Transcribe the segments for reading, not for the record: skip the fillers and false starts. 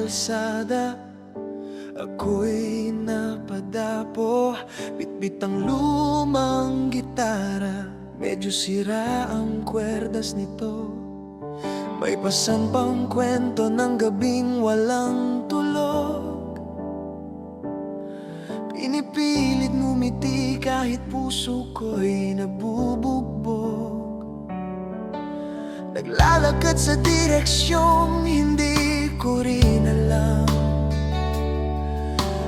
kalsada. Ako'y napadapo, bitbit ang lumang gitara. Medyo sira ang kwerdas nito, may pasan pang kwento ng gabing walang tulog. Pinipilit ngumiti kahit puso ko'y nabubugbog. Naglalakad sa direksyong hindi ko rin alam.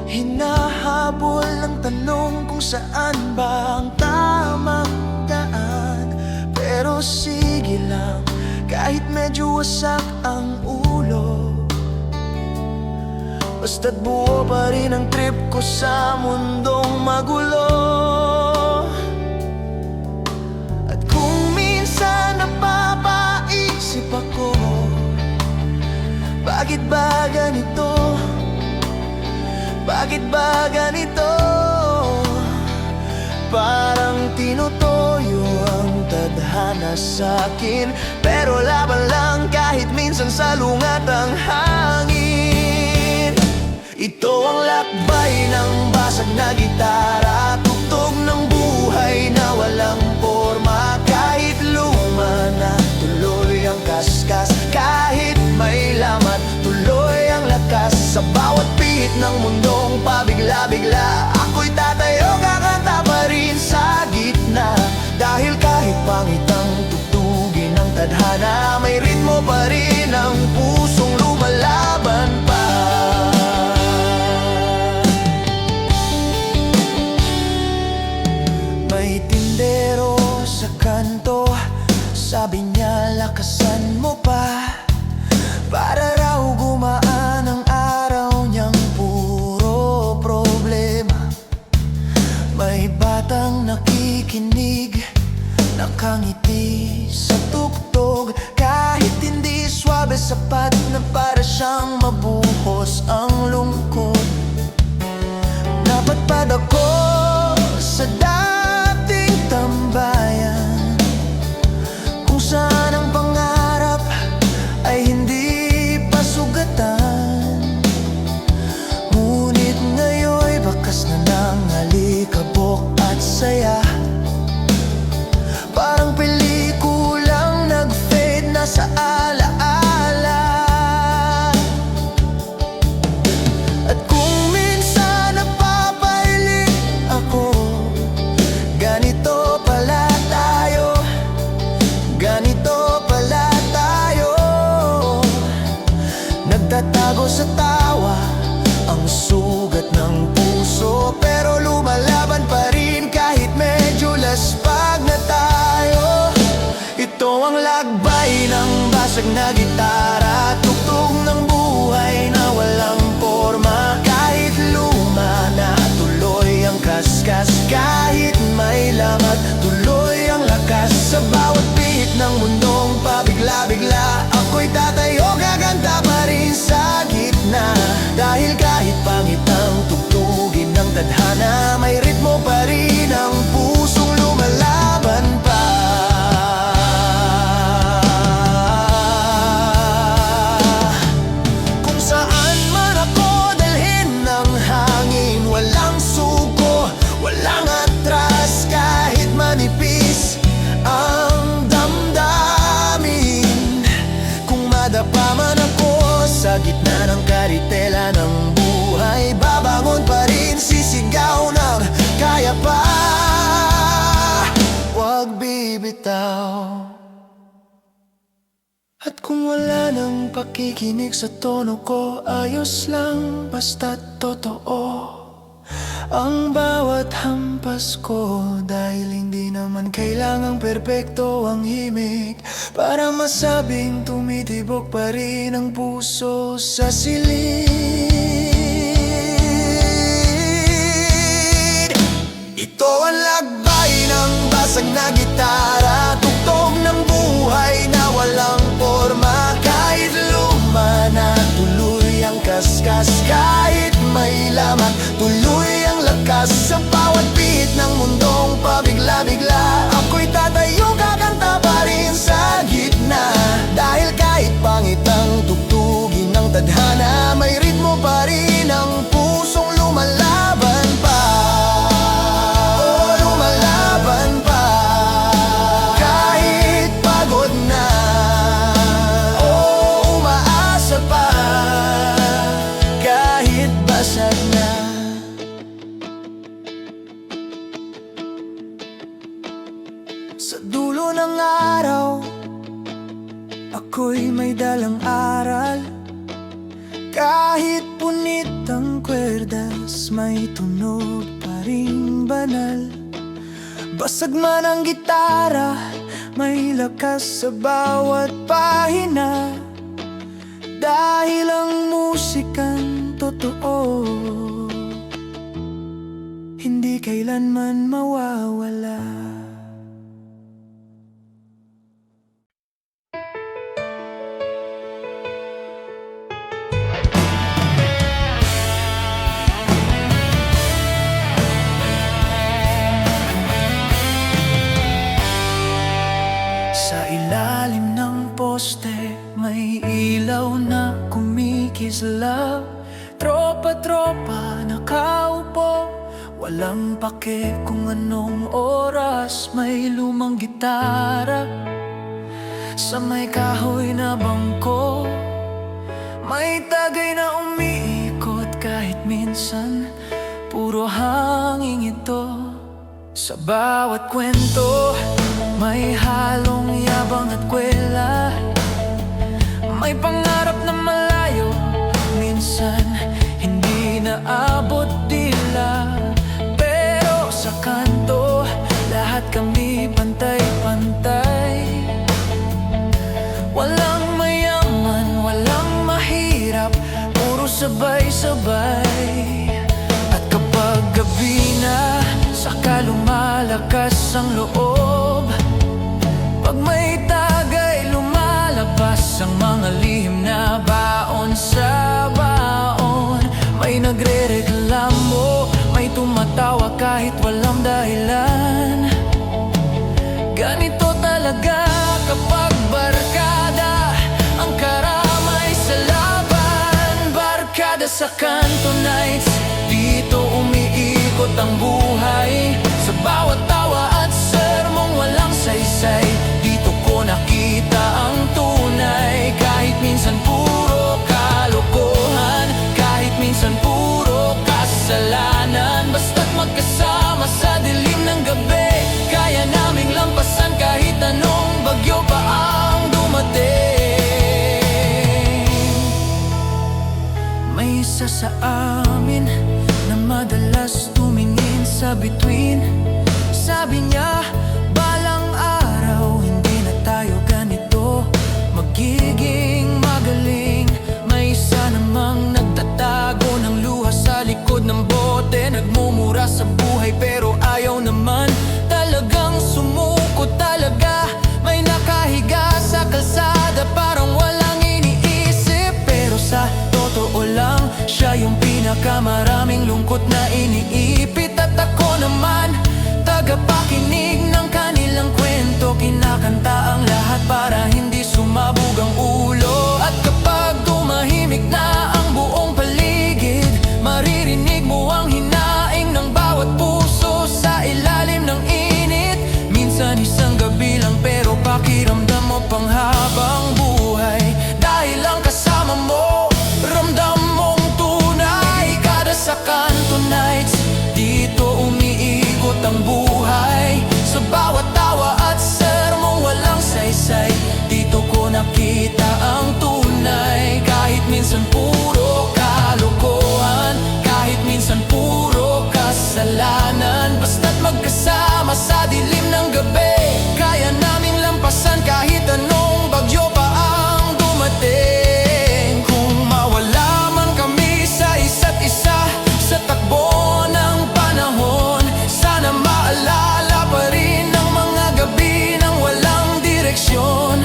Hinahabol ang tanong kung saan ba ang tamang daan. Pero sige lang, kahit medyo wasak ang ulo, basta't buo pa rin ang trip ko sa mundong magulo. At kung minsan napapaisip ako, bakit ba ganito? Bakit ba ganito? Parang tinutoyo ang tadhana sa'kin, pero laban lang kahit minsan salungat ang hangin. Ito ang lakbay ng basag na gitara, tugtog ng buhay na walang porma. Kahit luma na, tuloy ang kaskas. Kahit may lamat, tuloy ang lakas. Sa bawat pihit ng mundong pabigla-bigla, ako'y tatayo, kakanta pa rin sa gitna. Dahil kahit pangit ang tugtugin ng tadhana, may ritmo pa rin ang pusong lumalaban pa. May tindero sa kanto, sabi niya lakasan mo pa, para raw gumaan ang araw niyang puro problema. May batang nakikinig, nakangiti sa tugtog, kahit hindi swabe sapat na para siyang mabuhos ang lungkot. Napadpad ako sa dating tambayan, kung saan ang pangarap ay hindi pasugatan. Ngunit ngayon'y bakas na ng alikabok at saya, parang pelikulang nag-fade na sa alaala. At kung minsan napapailing ako, ganito pala tayo, ganito pala tayo. Nagtatago sa tawa ang sugat ng puso, pero lumalaban pa rin kahit medyo laspag na tayo. Ito ang lakbay ng basag na gitara, tugtog ng buhay na walang porma. Kahit luma na, tuloy ang kaskas. Kahit may lamat, tuloy ang lakas. Sa bawat pihit ng mundong pabigla-bigla, ako'y tatayo, gaganda pa rin sa gitna. Dahil kahit pangit ang tugtugin ng tadhana, may ritmo pa rin ang pusong lumalaban pa. Kung saan man ako dalhin ng hangin, walang suko, walang atras. Kahit manipis ang damdamin, kung madapa man ako sa gitna ng karitela ng buhay, babangon pa rin, sisigaw ng kaya pa, huwag bibitaw. At kung wala nang pakikinig sa tono ko, ayos lang basta't totoo ang bawat hampas ko. Dahil hindi naman kailangang perpekto ang himig para masabing tumitibok pa rin ang puso sa silid. Ito ang lakbay ng basag na gitara, tugtog ng buhay na walang porma. Kahit luma na, tuloy ang kaskas. Kahit may lamat, tuloy ang lakas. Sa bawat pihit ng mundong pabigla-bigla, ako'y tatayo, kakanta pa rin sa gitna. Dahil kahit pangit ang tugtugin ng tadhana, may Kahit punit ang kwerdas, may tunog pa ring banal. Basag man ang gitara, may lakas sa bawat pahina. Dahil ang musikang totoo hindi kailanman mawawala. Sa ilalim ng poste, may ilaw na kumikislap. Tropa-tropa nakaupo, walang pake kung anong oras. May lumang gitara sa may kahoy na bangko. May tagay na umiikot kahit minsan puro hangin ito. Sa bawat kwento, may halong yabang at kwela. May pangarap na malayo, minsan hindi naabot dila. Pero sa kanto, lahat kami pantay-pantay. Walang mayaman, walang mahirap, puro sabay-sabay. At kapag gabi na, saka lumalakas ang loob. Pag may tagay, lumalabas ang mga lihim na baon sa baon. May nagre-reklamo, may tumatawa kahit walang dahilan. Ganito talaga kapag barkada, ang karamay sa laban. Barkada sa Kanto Nights, dito umiikot ang buhay. Sa bawat tawa at sermong walang saysay, dito ko nakita ang tunay. Kahit minsan puro kalokohan, kahit minsan puro kasalanan, basta't magkasama sa dilim ng gabi, kaya naming lampasan kahit anong bagyo pa ang dumating. May isa sa amin na madalas tumingin sa bituin. Sabi niya, balang araw hindi na tayo ganito, magiging magaling. May isa namang nagtatago ng luha sa likod ng bote, nagmumura sa buhay pero ayaw naman talagang sumuko talaga. May nakahiga sa kalsada, parang walang iniisip, pero sa totoo lang, siya yung pinakamaraming lungkot na iniipit. At ako naman, tagapakinig ng kanilang kwento, kinakanta ang lahat para hindi sumabog ang ulo. At kapag tumahimik na ang buong paligid, maririnig mo ang hinaing ng bawat puso sa ilalim ng init. Minsan isang gabi lang pero pakiramdam mo pang habang buhay. Dahil lang kasama mo, ramdam mong tunay. Kada sa Kanto Nights, dito umiikot ang buhay. Sa bawat tawa at sermong walang saysay, dito ko nakita ang tunay. Kahit minsan puro kalokohan, kahit minsan puro kasalanan, basta't magkasama sa dilim ng gabi, kaya naming lampasan kahit anong bagyo pa ang dumating. Kung mawala man kami sa isa't isa sa takbo ng panahon, sana maalala pa rin ang mga gabi ng walang direksyon.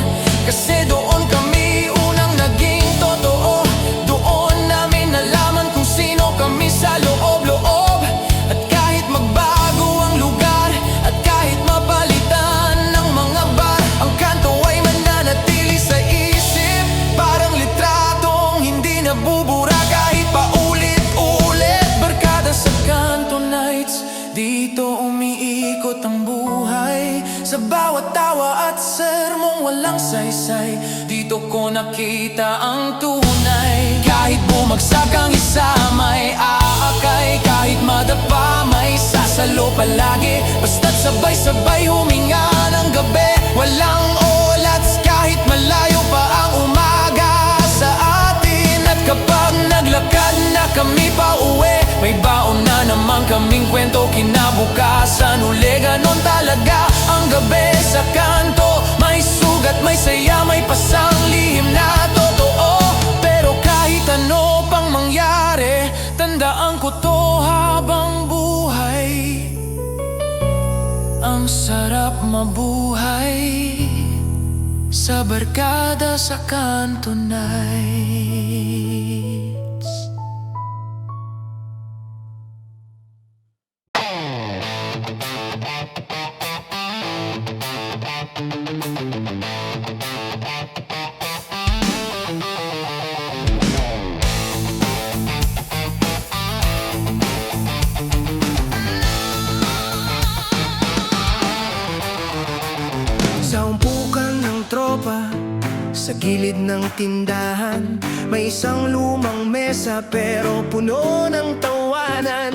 Kasi doon kami unang naging totoo, doon namin nalaman kung sino kami sa loob-loob. At kahit magbago ang lugar, at kahit mapalitan ng mga bar, ang kanto ay mananatili sa isip, parang litratong hindi nabubura kahit paulit-ulit. Barkada sa Kanto Nights, dito umiikot ang buhay. Sa bawat tawa at sermong walang saysay, dito ko nakita ang tunay. Kahit bumagsak ang isa, may aakay. Kahit madapa, may sasalo palagi. Basta't sabay-sabay huminga ng gabi, walang oras kahit malayo pa ang umaga sa atin. At kapag Masarap mabuhay sa barkada sa Kanto Nights. Sa umpukan ng tropa, sa gilid ng tindahan, may isang lumang mesa pero puno ng tawanan.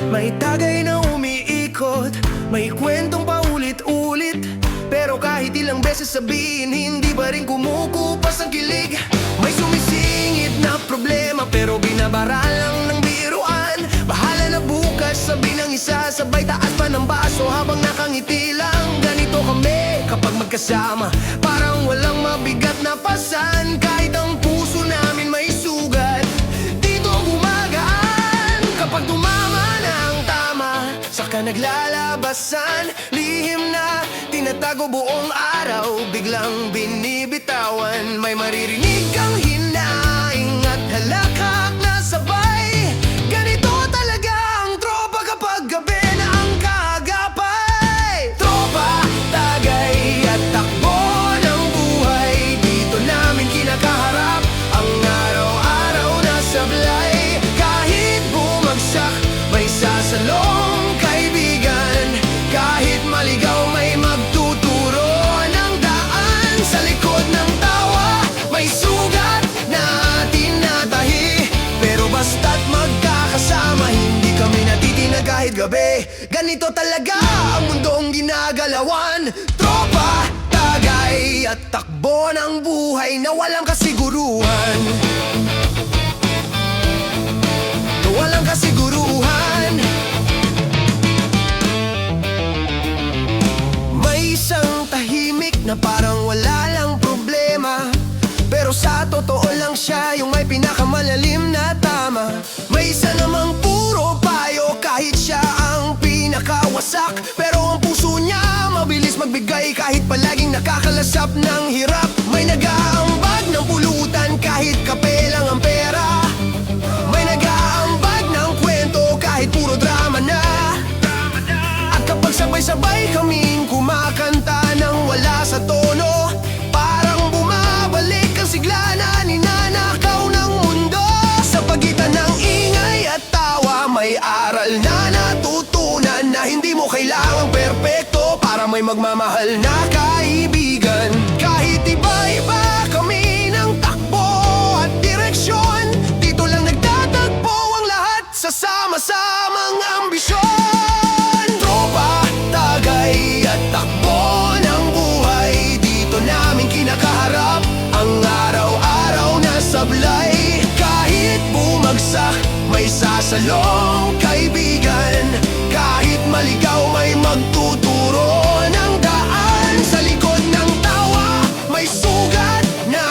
May tagay na umiikot, may kwentong paulit-ulit, pero kahit ilang beses sabihin, hindi pa rin kumukupas ang kilig. May sumisingit na problema pero binabara lang ng biruan. Bahala na bukas, sabi ng isa, sabay taas pa ng baso habang nakangiti lang. Ganito kami kapag magkasama, parang walang mabigat na pasan. Kahit ang puso namin may sugat, dito gumagaan. Kapag tumama ng tama, saka naglalabasan. Lihim na tinatago buong araw, biglang binibitawan. May maririnig kang hinaing at halakak na sabay. Ganito talaga ang tropa kapag gabi na ang kaagapay. Tropa, tagay at takbo ng buhay, dito namin kinakaharap ang araw-araw na sablay. Kahit bumagsak, may sasalong kaibigan. Kahit maligaw, may magtuturo ng daan. Sa likod ng tawa, may sugat na tinatahi, pero basta't magkakasama, hindi kami natitinag kahit gabi. Ganito talaga ang mundong ginagalawan. Tropa, tagay at takbo ng buhay na walang kasiguruhan. Na walang kasiguruhan. May isang tahimik na parang wala lang problema, pero sa totoo lang siya yung may pinakamalalim na tama. May isa namang puro payo kahit siya ang pinakawasak, pero ang puso niya mabilis magbigay kahit palaging nakakalasap ng hirap. May nag-aambag ng pulutan kahit kape lang ang pera. May nag-aambag ng kwento kahit puro drama na. At kapag sabay-sabay kaming kumakanta nang wala sa tono, parang bumabalik ang sigla na ninanakaw ng mundo. Sa pagitan ng ingay at tawa, may aral na natutunan, na hindi mo kailangang perpekto para may magmamahal na kaibigan. Kahit iba-iba kami ng takbo at direksyon, dito lang nagtatagpo ang lahat sa sama-samang ambisyon. Tropa, tagay at takbo ng buhay, dito namin kinakaharap ang araw-araw na sablay. Kahit bumagsak, may sasalong kaibigan. Kahit maligaw, may magtuturo ng daan. Sa likod ng tawa, may sugat na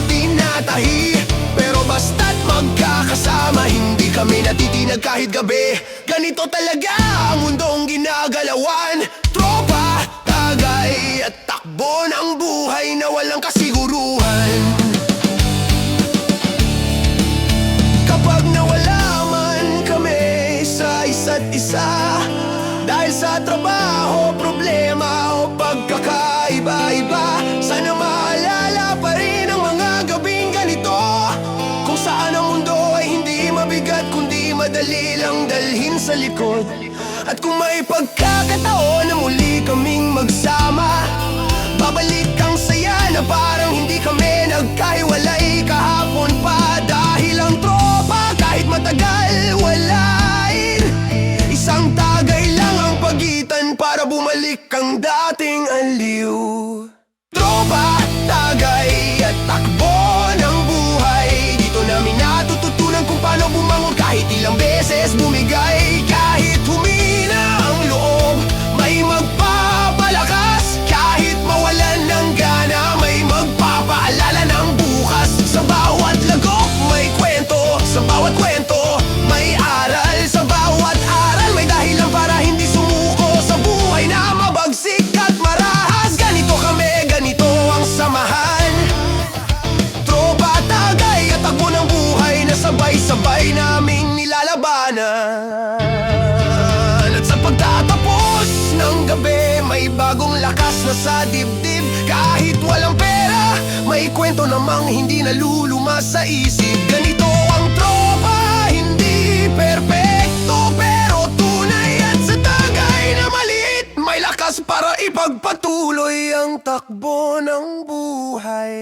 tinatahi, pero basta't magkakasama, hindi kami natitinag kahit gabi. Ganito talaga ang mundong ginagalawan. Tropa, tagay at takbo ng buhay na walang kasiguruhan. Kapag nawala man kami sa isa't isa, dahil sa trabaho, problema o pagkakaiba-iba, sana maalala pa rin ang mga gabing ganito, kung saan ang mundo ay hindi mabigat kundi madali lang dalhin sa likod. At kung may pagkakataon na muli kaming magsama, babalik ang saya na parang hindi kami nagkahiwalay kahapon pa. Dahil ang tropa kahit matagal walain, isang tagay lang ang pagitan para bumalik ang dating aliw. Tropa, tagay at takbo ng buhay, dito namin natututunan kung paano bumangon kahit ilang beses bumigay. Kahit humina ang loob, may magpapalakas. Kahit mawalan ng gana, may magpapaalala ng bukas. Sa bawat lagok may kwento, sa bawat kwento may aral. Sa bawat aral may dahilan para hindi sumuko sa buhay na mabagsik. sentimento namang hindi naluluma sa isip. Ganito ang tropa, hindi perpekto, pero tunay at sa tagay na maliit. May lakas para ipagpatuloy ang takbo ng buhay.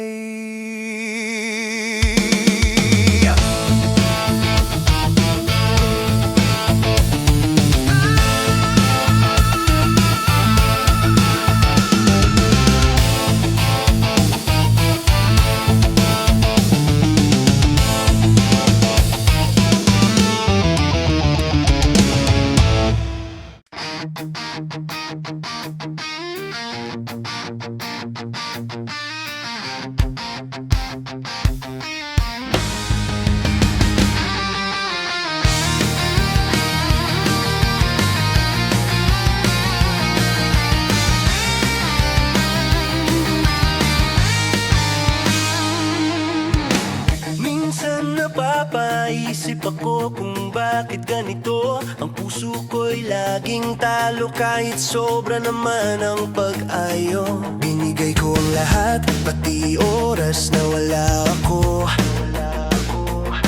Napapaisip ako kung bakit ganito. Ang puso ko'y laging talo kahit sobra naman ang pag-ayo. Binigay ko ang lahat, pati oras na wala ako.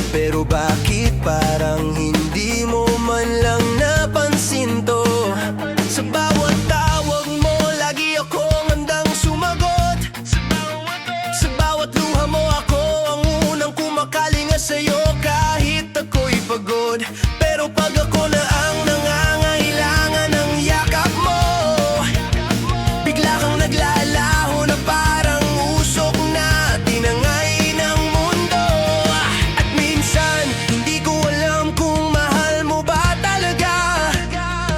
Pero bakit parang hindi mo man lang napansin to? Sa bawat tawag mo, lagi akong handang sumagot. Sa bawat luha mo, ako ang unang kumakalinga sa'yo kahit ako'y pagod. Pero pag ako na ang nangangailangan ng yakap mo, bigla kang naglalaho na parang usok na tinangay ng mundo. At minsan, hindi ko alam kung mahal mo ba talaga,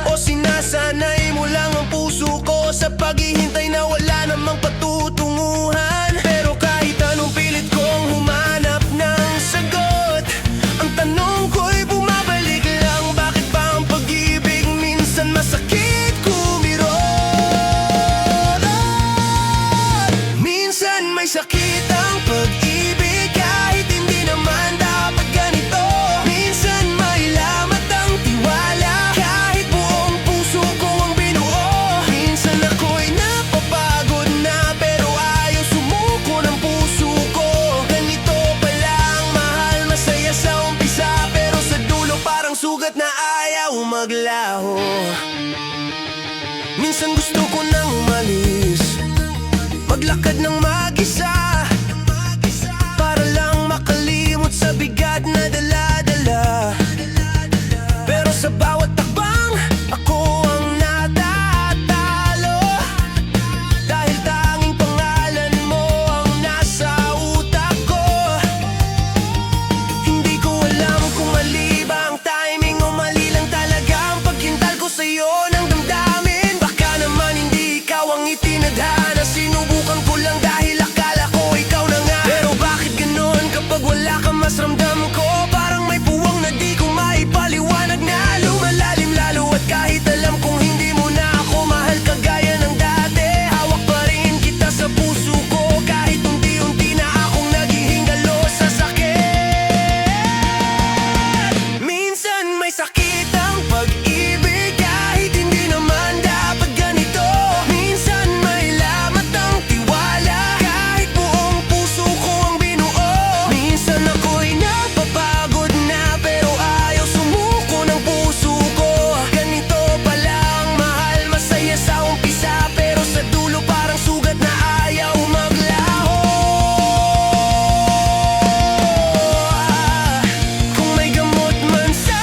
o sinasanay mo lang ang puso ko sa paghihintay na wala namang patutunguhan. Pero kahit anong pilit kong humanap ng sagot, ang tanong ko'y bumabalik lang. Bakit ba ang pag-ibig minsan masakit kumirot? Minsan may sakit ang pag-ibig kahit hindi naman dapat ganito. Minsan may lamat ang tiwala kahit buong puso ko ang binuo. Minsan ako'y napapagod na pero ayaw sumuko ng puso ko. Ganito pala ang mahal, masaya sa umpisa pero sa dulo parang sugat na ayaw maglaho. Minsan gusto ko nang umalis, maglakad ng mag-isa, para lang makalimot sa bigat na dala-dala. Pero sa bawat takbang, ako ang natatalo, dahil tanging pangalan mo ang nasa utak ko. Hindi ko alam kung mali ba ang timing o mali lang talaga ang paghintal ko sa'yo ng damdamin. Baka naman hindi ikaw ang itinadhana, sinubukan ko lang dahil akala ko ikaw na nga. Pero bakit ganon kapag wala ka mas ramdam ko? Parang may puwang na di ko maipaliwanag na lumalalim lalo. At kahit alam kong hindi mo na ako mahal kagaya ng dati, hawak pa rin kita sa puso ko kahit unti-unti na akong naghihingalo sa sakit. Minsan may sakit ang pag-ibig kahit hindi naman dapat ganito. Minsan may lamat ang tiwala kahit buong puso ko ang binuo. Minsan ako'y napapagod na pero ayaw sumuko ng puso ko. Ganito pala ang mahal, masaya sa umpisa pero sa dulo parang sugat na ayaw maglaho. Kung may gamot man sa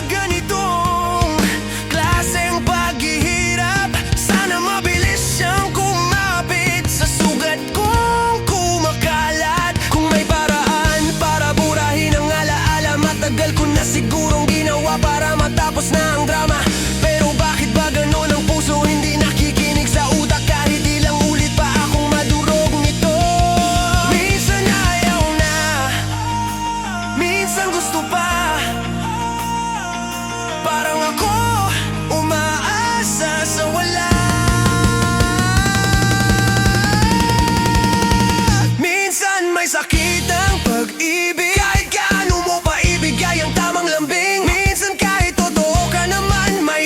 ganitong klaseng paghihirap, sana mabilis siyang kumapit sa sugat kong kumakalat. Kung may paraan para burahin ang alaala, matagal ko na sigurong ginawa para matapos na ang drama. Pero bakit ba ganon ang puso hindi nakikinig sa utak kahit ilang ulit pa akong madurog nito? Minsan ayaw na, minsan gusto pa, parang ako umaasa sa wala. Minsan may sakit ang pag-ibig kahit gaano mo pa ibigay ang tamang lambing. Minsan kahit totoo ka naman, may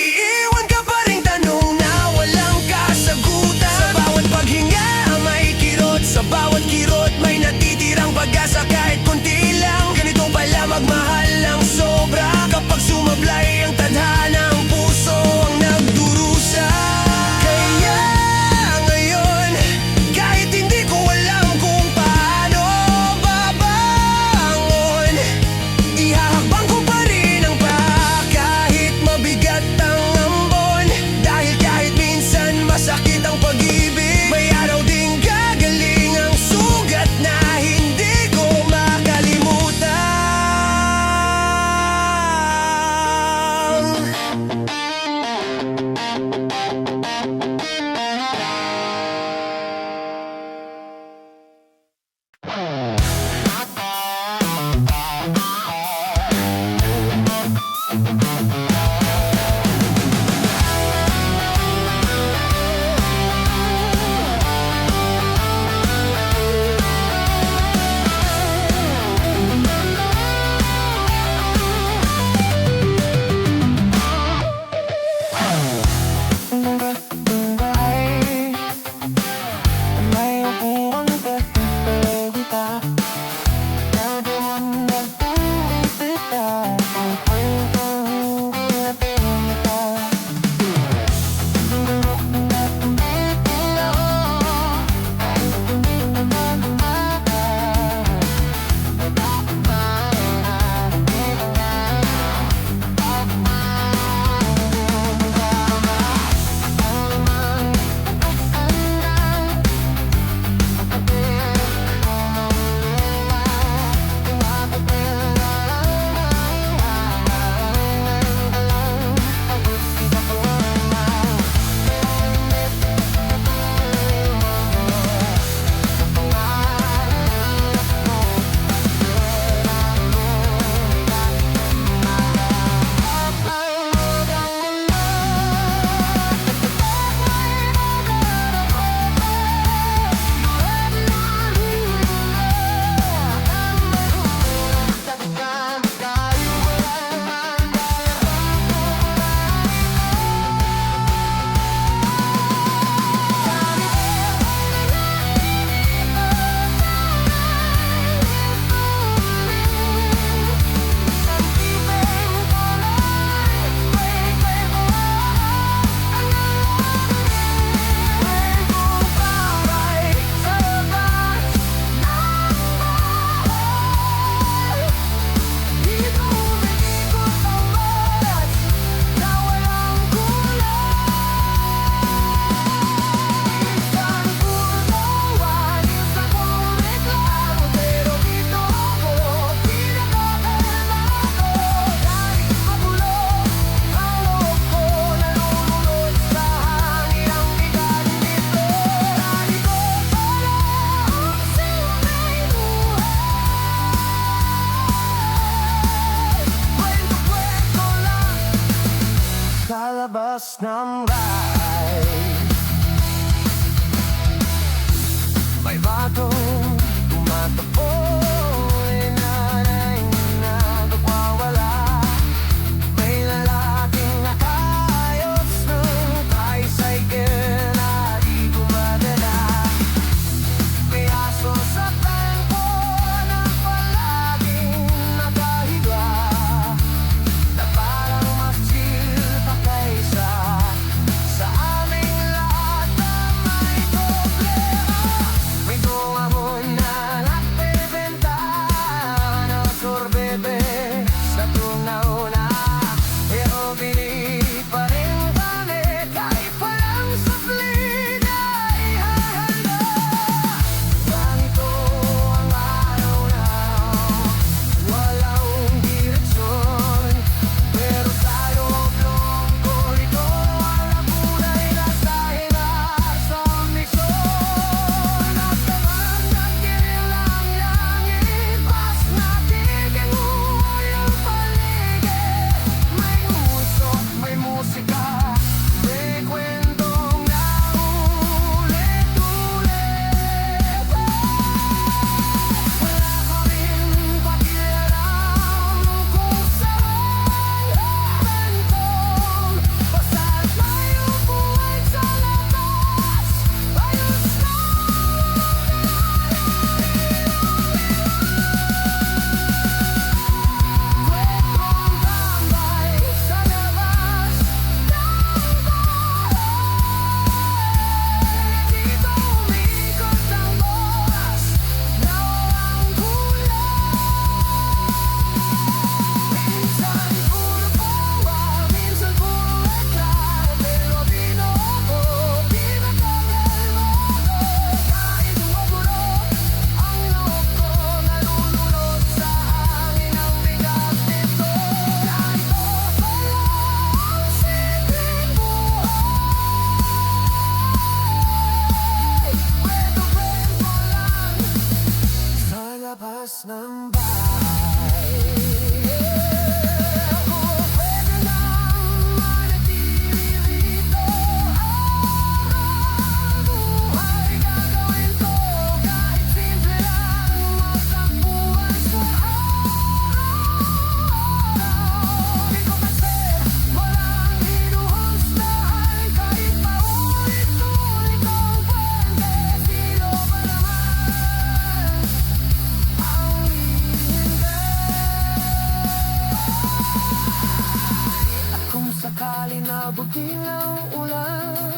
labas ng bahay. May batong tumatakbo, nanay na nagwawala. May lalaking nakayos ng tricycle na di gumadala. May aso sa tempo na palaging nakahiga, na parang mas chill pa kaysa sa aming lahat na may problema. May dumahon na nagbebenta ng sorbete sa tunauna, pero bili pa rin kami kahit walang supli na ihahanda. Ganito ang araw na walang direksyon, pero sa loob-loob ko ito ang nakulay na sahinga sa misyon. At naman nagkilang langit, mas nakikinguhay ang paligid. May usok, may musika, may kwentong naulit-ulit. Wala ka rin pakialam kung saan bentong, basta't may upuan sa labas, ayos na. Kwentong tambay sa labas ng bahay. Dito umikot ang oras na walang kulang. Minsan puro tawa, minsan puro eklat, pero binuo ko, pinagkakalmado. Kahit umabulok ang loob ko, nalulunod sa hangin ang bigat nito. Ganito pala ang simpleng buhay. Kwento-kwento lang sa labas ng bahay. Kung pwede nang manatili rito ang buhay, gagawin ko kahit simple lang magtakbuhan sa araw-araw. Di ko kasi walang hinuhusgahan, kahit paulit-ulit ang kwento, sino ba naman ang hindi? At kung sakali na buging ang ulan,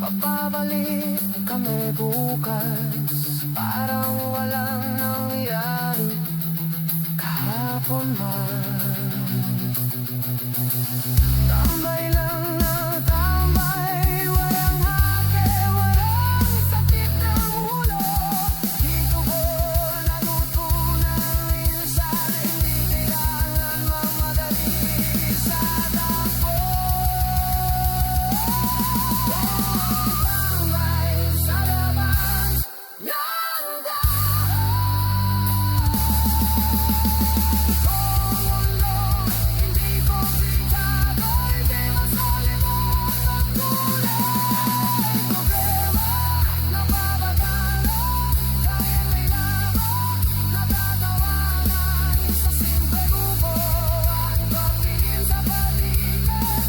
papabalik kami bukas, parang walang nangyari kahapon man. Tambay lang na tambay, walang hake, walang sakit ng ulo. Dito ko natutunan minsan, hindi kailangan magmadali sa takbo. Tambay sa labas ng hindi ko pintado, hindi masalimuot ang kulay. Problema na babagalo, dahil may lamang natatawanan sa simple grupo at pagtingin sa paligid.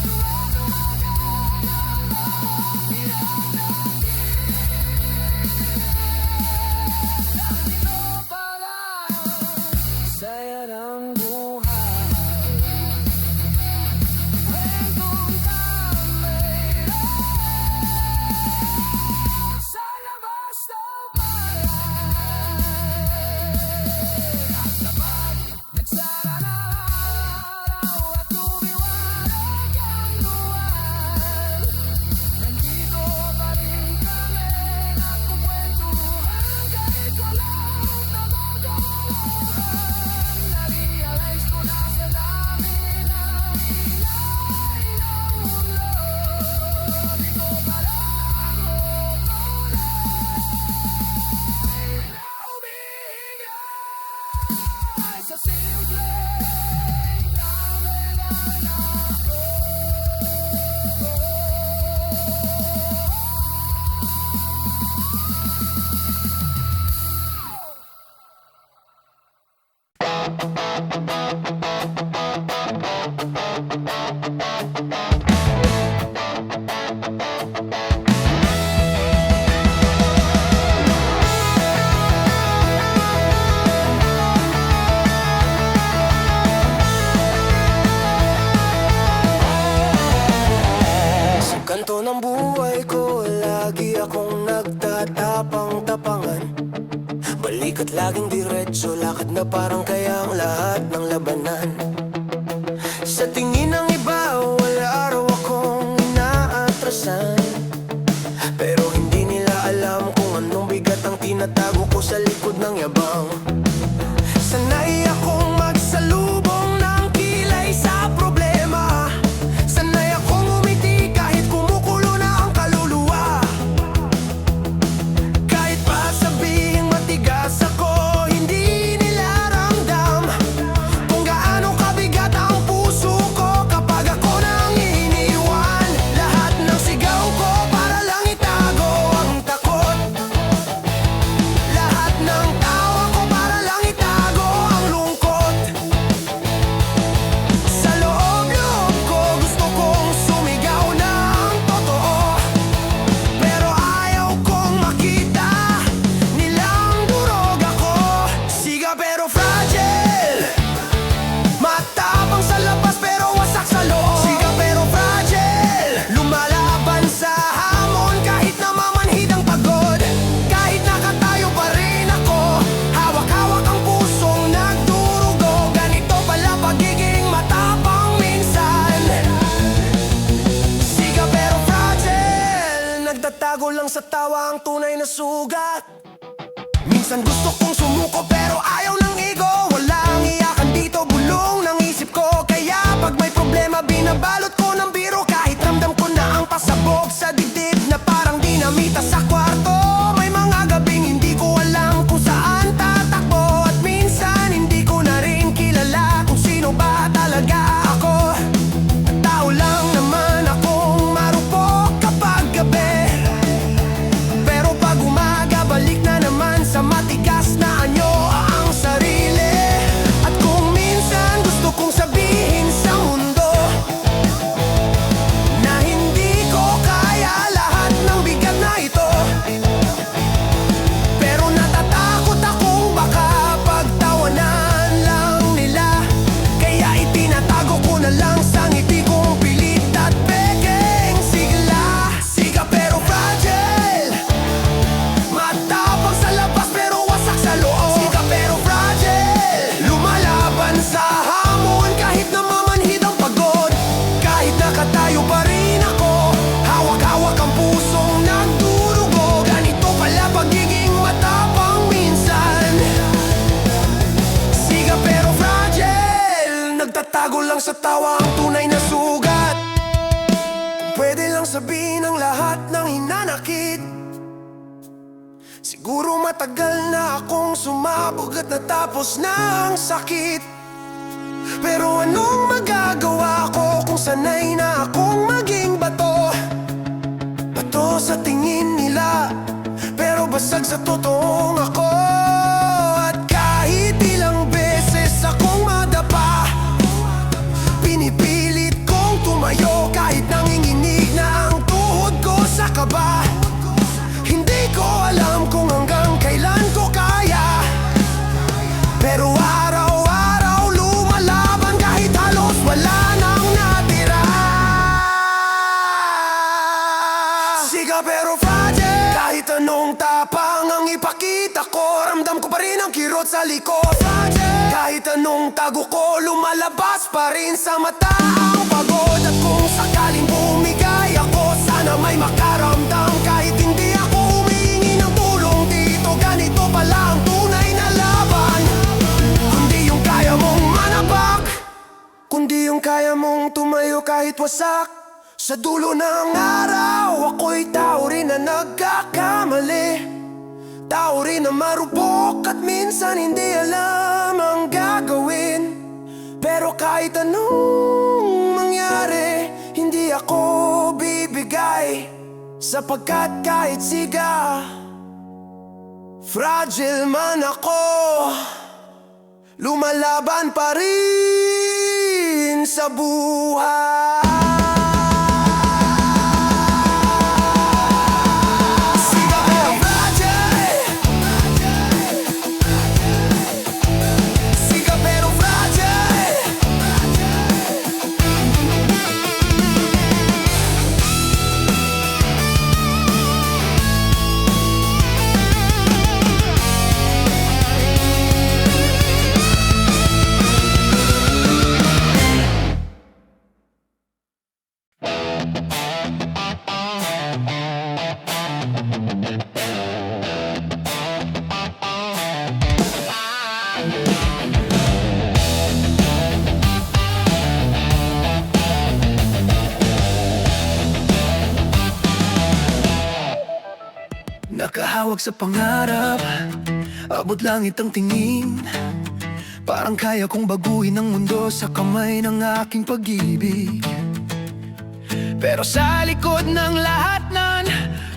Tuwa-tuwagan ang bawat pinagdaanan. Ganito pala ang saya ng buhay. Kwentong tambay lang sa labas ng bahay. At kapag nagsara na araw at lumiwanag ang buwan, nandito pa rin kami nagkukwentuhan kahit walang nagagawahan. Na-realize ko na sa dami ng ingay ng mundo, di ko parang tunay na umingay sa simpleng tambay lang ako. Sa kanto ng buhay ko, lagi akong nagtatapang-tapangan. Balik at laging diretso, lakad na parang kaya ang lahat ng labanan. Sa tingin ng iba, wala araw akong inaatrasan. Pero hindi nila alam kung anong bigat ang tinatago ko sa likod ng yabang. Sanay akong magsalubong ng kilay sa problema. Sanay akong umiti kahit kumukulo na ang kaluluwa. Kahit pa sabihing matigas ako, hindi nila ramdam kung gaano kabigat ang puso ko kapag ako nang iniwan. Lahat ng sigaw ko para lang itago ang takot. Lahat ng tawa ko para lang itago ang lungkot. Sa loob-loob ko gusto kong sumigaw ng totoo, pero ayaw kong makita nilang durog ako. Siga pero fragile, matapang sa labas pero wasak sa loob. Siga pero fragile, lumalaban sa hamon kahit namamanhid ang pagod. Kahit nakatayo pa rin ako, hawak-hawak ang pusong nagdurugo. Ganito pala pagiging matapang minsan. Siga pero fragile, nagtatago lang sa tawa ang tunay na sugat. Minsan gusto kong sumuko pero ayaw ng ego. Walang iyakan dito, bulong ng isip ko. Kaya pag may problema binabalot ko ng biro. Kahit ramdam ko na ang pasabog sa dibdib na parang dinamita sa kwarto. May mga gabing hindi ko alam kung saan tatakbo. At minsan hindi ko na rin kilala kung sino ba talaga ako. Tao lang naman akong marupok kapag gabi, pero pag umaga balik na naman sa matigas na anyo ang sarili. At kung minsan gusto kong sabihin sa mundo na hindi ko kaya lahat ng bigat na ito, pero natatakot akong baka pagtawanan lang nila. Kaya itinatago ko na lang sa ngiti kong pilit at peking sigla. Siga pero fragile, matapang sa labas pero wasak sa loob. Siga pero fragile, lumalaban sa hamon kahit namamanhid ang pagod. Kahit nakatayo pa rin ako, hawak-hawak ang pusong nagdurugo. Ganito pala pagiging matapang minsan. Siga pero fragile, nagtatago lang sa tawa ang tunay na sugat. Pwede lang sabihin ang lahat ng hinanakit. Siguro matagal na akong sumabog at natapos na ang sakit. Pero anong magagawa ko kung sanay na akong maging bato? Bato sa tingin nila, pero basag sa totoong ako. At kahit ilang beses akong madapa, pinipilit kong tumayo kahit nanginginig na ang tuhod ko sa kaba. Hindi ko alam kung hanggang kailan ko kaya, pero araw-araw lumalaban kahit halos wala nang natira. Siga pero fragile, kahit anong tapang ang ipakita ko, ramdam ko pa rin ang kirot sa likod. Fragile, kahit anong tago ko, lumalabas pa rin sa mata ang pagod. At kung sakaling bumigay ako, sana may makaramdam kahit hindi ako humingi ng tulong dito. Ganito pala ang tunay na laban, kundi yung kaya mong manabak, kundi yung kaya mong tumayo kahit wasak. Sa dulo ng araw, ako'y tao rin na nagkakamali. Tao rin na marupok at minsan hindi alam ang gagawin. Pero kahit anong mangyari, hindi ako bibigay. Sapagkat kahit siga, fragile man ako, lumalaban pa rin. sa buhay. Siga pero fragile. Siga pero fragile. Nakahawak sa pangarap, abot langit ang tingin. Parang kaya kong baguhin ang mundo sa kamay ng aking pag-ibig. Pero sa likod ng lahat nan,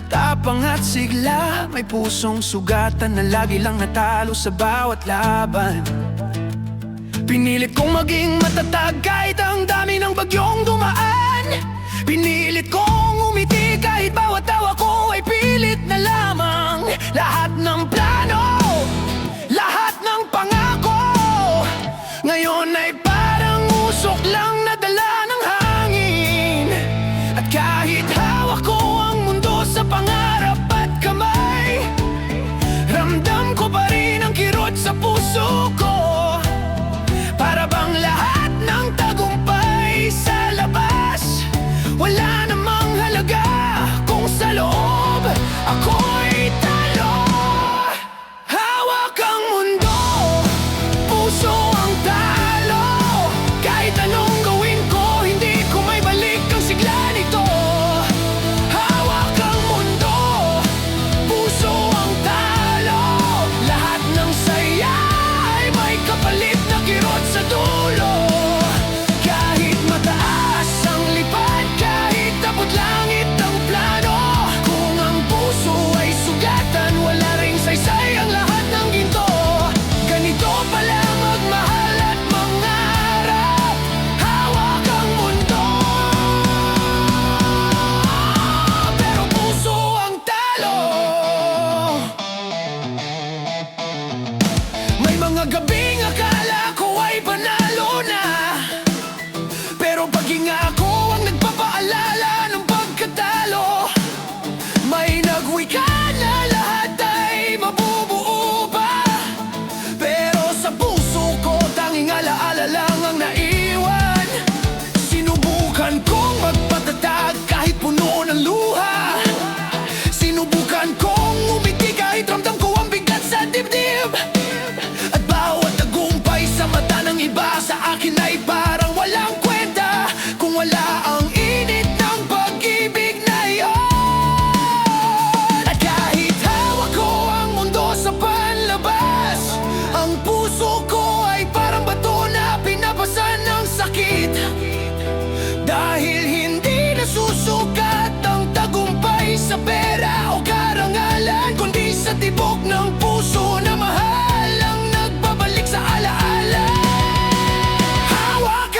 tapang at sigla, may pusong sugatan na lagi lang natalo sa bawat laban. Pinilit kong maging matatag kahit ang dami ng bagyong dumaan. Pinilit kong umiti kahit bawat tawa ko ay pilit na lamang. Lahat ng plano, lahat ng pangako, ngayon ay parang usok lang na dala ng hangin. At kahit hawak ko ang mundo sa pangarap at kamay, ramdam ko pa rin ang kirot sa puso ko. Para bang lahat ng tagumpay sa labas, wala namang halaga kung sa loob ako'y talo. Hawak ang mundo, puso ang talo. Kahit anong gawin ko, hindi ko may balik ang sigla nito. Hawak ang mundo, puso ang talo. Lahat ng saya ay may kapalit na kirot sa dulo. Kahit mataas ang lipad, kahit tapot langit ang plano, kung ang puso ay sugatan, wala ring saysay ang lahat ng ginto. Ganito pala magmahal at mangarap. Hawak ang mundo, pero puso ang talo. May mga gabing akala ko ay panalo na, pero paghinga ko ang nagpapaalala ng pagkatalo. May nagwika na lahat ay mabubuo pa, pero sa puso ko tanging alaala lang ang naiwan. Sinubukan kong magpatatag kahit puno ng luha. Sinubukan kong umiti kahit ramdam ko ang bigat sa dibdib. At bawat tagumpay sa mata ng iba sa akin ay parang walang kwenta kung wala ang init ng pag-ibig na iyon. At kahit hawak ko ang mundo sa panlabas, ang puso ko ay parang bato na pinapasan ng sakit. Dahil hindi nasusukat ang tagumpay sa pera o karangalan, kundi sa tibok ng puso na mahal ang nagbabalik sa alaala. Hawak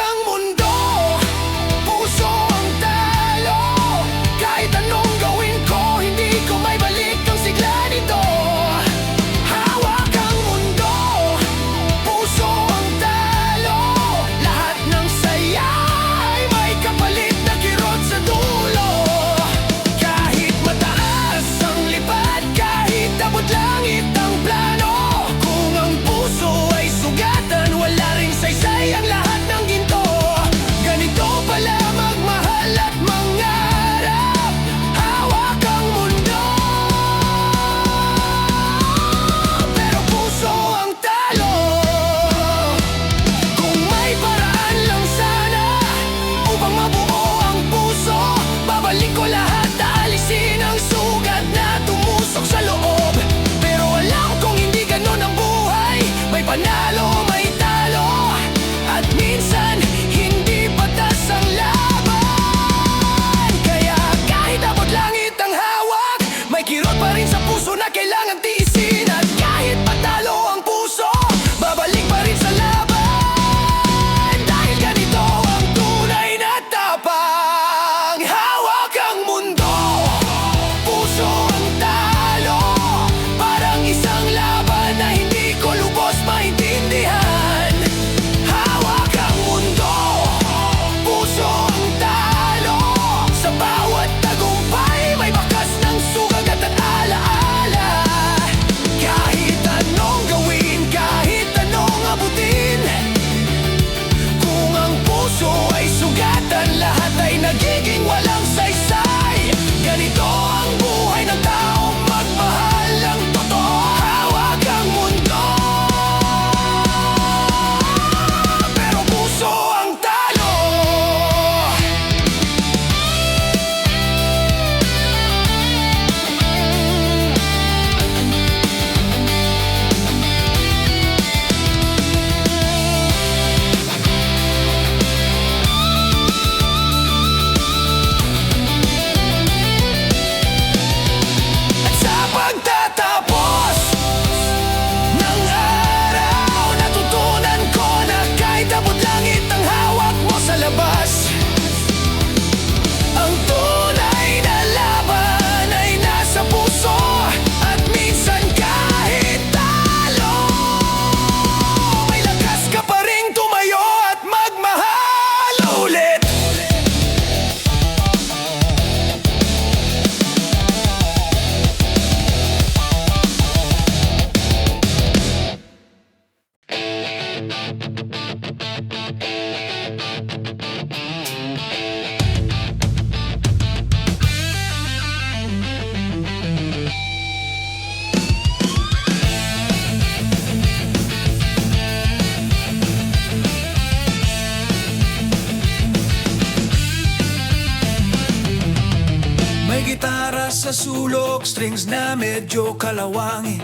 sa sulok, strings na medyo kalawangin.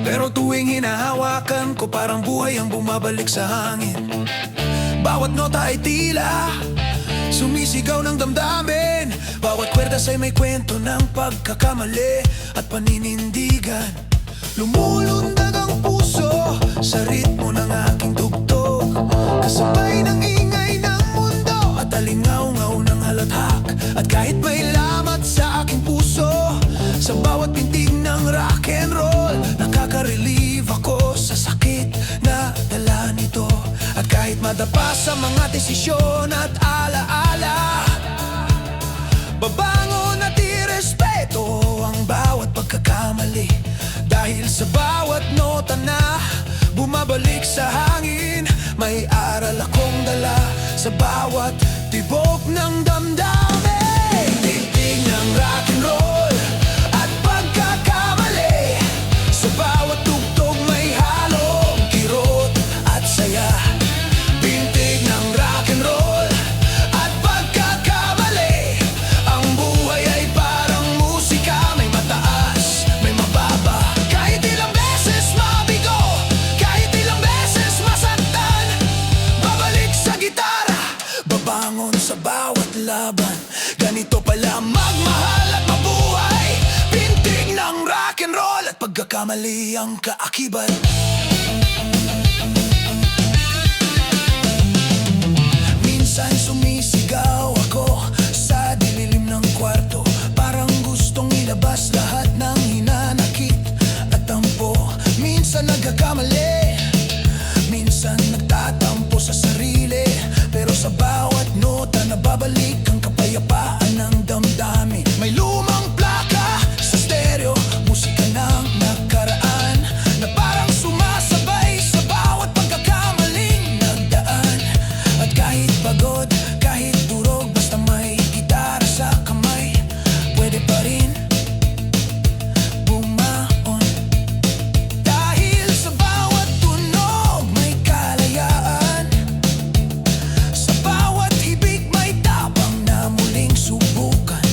Pero tuwing hinahawakan ko, parang buhay ang bumabalik sa hangin. Bawat nota ay tila sumisigaw ng damdamin. Bawat kwerdas ay may kwento ng pagkakamali at paninindigan. Lumulundag ang puso sa ritmo ng aking tugtog, kasabay ng ingay ng mundo at alingaw-ngaw ng halakhak. At kahit may lamat sa aking puso, sa bawat pintig ng rock and roll, nakaka-relieve ako sa sakit na dala nito. At kahit madapa sa mga desisyon at alaala, babangon at irespeto ang bawat pagkakamali. Dahil sa bawat nota na bumabalik sa hangin, may aral akong dala sa bawat tibok ng damdamin. Tigtig ng rock and roll at pagkakamali, sa bawat tugtog may halong kirot at saya. Pintig ng rock and roll at pagkakamali, ang buhay ay parang musika, may mataas, may mababa. Kahit ilang beses mabigo, kahit ilang beses masaktan, babalik sa gitara, babangon sa bawat laban. Ganito pala magmahal at mabuhay. Pintig ng rock and roll at pagkakamali ang kaakibat. Minsan sumisigaw ako sa dilim ng kwarto, parang gustong ilabas lahat ng hinanakit at tampo. Minsan nagkakamali, minsan nagtatampo sa sarili, pero sa bawat nota nababalik ang kapayapaan ng damdamin. May lumang plaka sa stereo, musika ng nakaraan, na parang sumasabay sa bawat pagkakamaling nagdaan. At kahit pagod, kahit durog, basta may gitara sa kamay, pwede pa rin bumaon. Dahil sa bawat tunog may kalayaan, sa bawat hibig may tapang na muling subukan.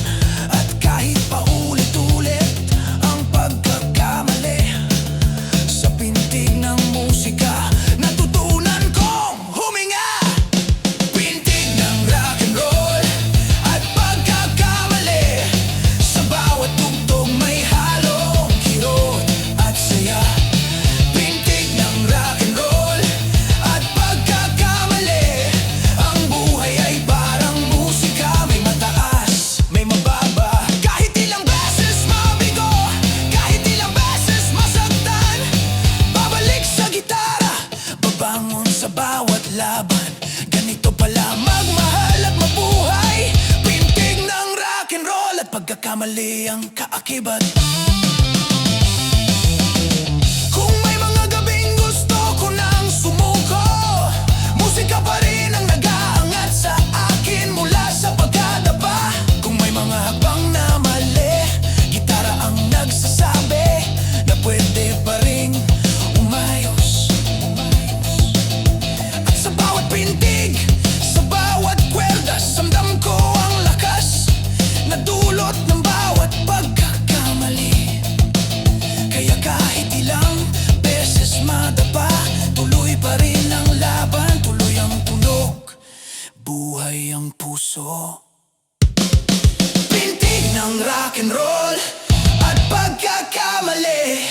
At kahit paulit-ulit ang pagkakamali, sa pintig ng musika natutunan kong huminga. Pintig ng rock and roll at pagkakamali, sa bawat tugtog may halong kirot at saya. Pintig ng rock and roll at pagkakamali, ang buhay ay parang musika, may mataas, may mababa. Kahit ilang beses mabigo, kahit ilang beses masaktan, babalik sa gitara, babangon sa bawat laban. Ganito pala magmahal at mabuhay. Pintig ng rock and roll at pagkakamali ang kaakibat. Kung may mga gabing gusto ko nang sumuko, musika pa rin ang nag-aangat sa akin mula sa pagkadapa. Kung may mga hakbang na mali, gitara ang nagsasabi na pwede pa rin umayos. At sa bawat pintig, sa bawat kwerdas, ramdam ko ang lakas na dulot ng bawat pagkakamali. Kaya kahit ilang beses madapa, tuloy pa rin ang laban, tuloy ang tunog, buhay ang puso. Pintig ng rock and roll at pagkakamali,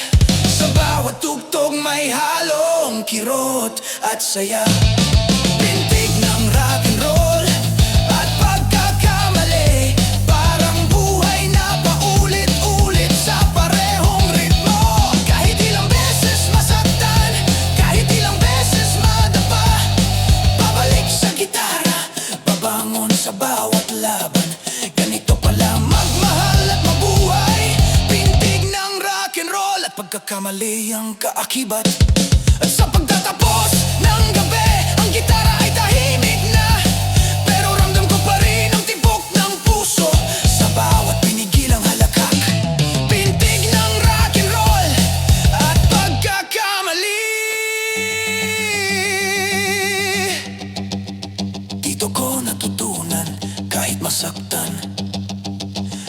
sa bawat tugtog may halong kirot at saya. Pintig ng rock and roll at pagkakamali, parang buhay na paulit-ulit sa parehong ritmo. Kahit ilang beses masaktan, kahit ilang beses madapa, babalik sa gitara, babangon sa bawat laban. Ganito pala magmahal at mabuhay. Pintig ng rock and roll at pagkakamali ang kaakibat. At sa pagtatapos ng gabi, ang gitara ay tahimik na, pero ramdam ko pa rin ang tibok ng puso sa bawat pinigilang halakhak. Pintig ng rock and roll at pagkakamali, dito ko natutunan kahit masaktan,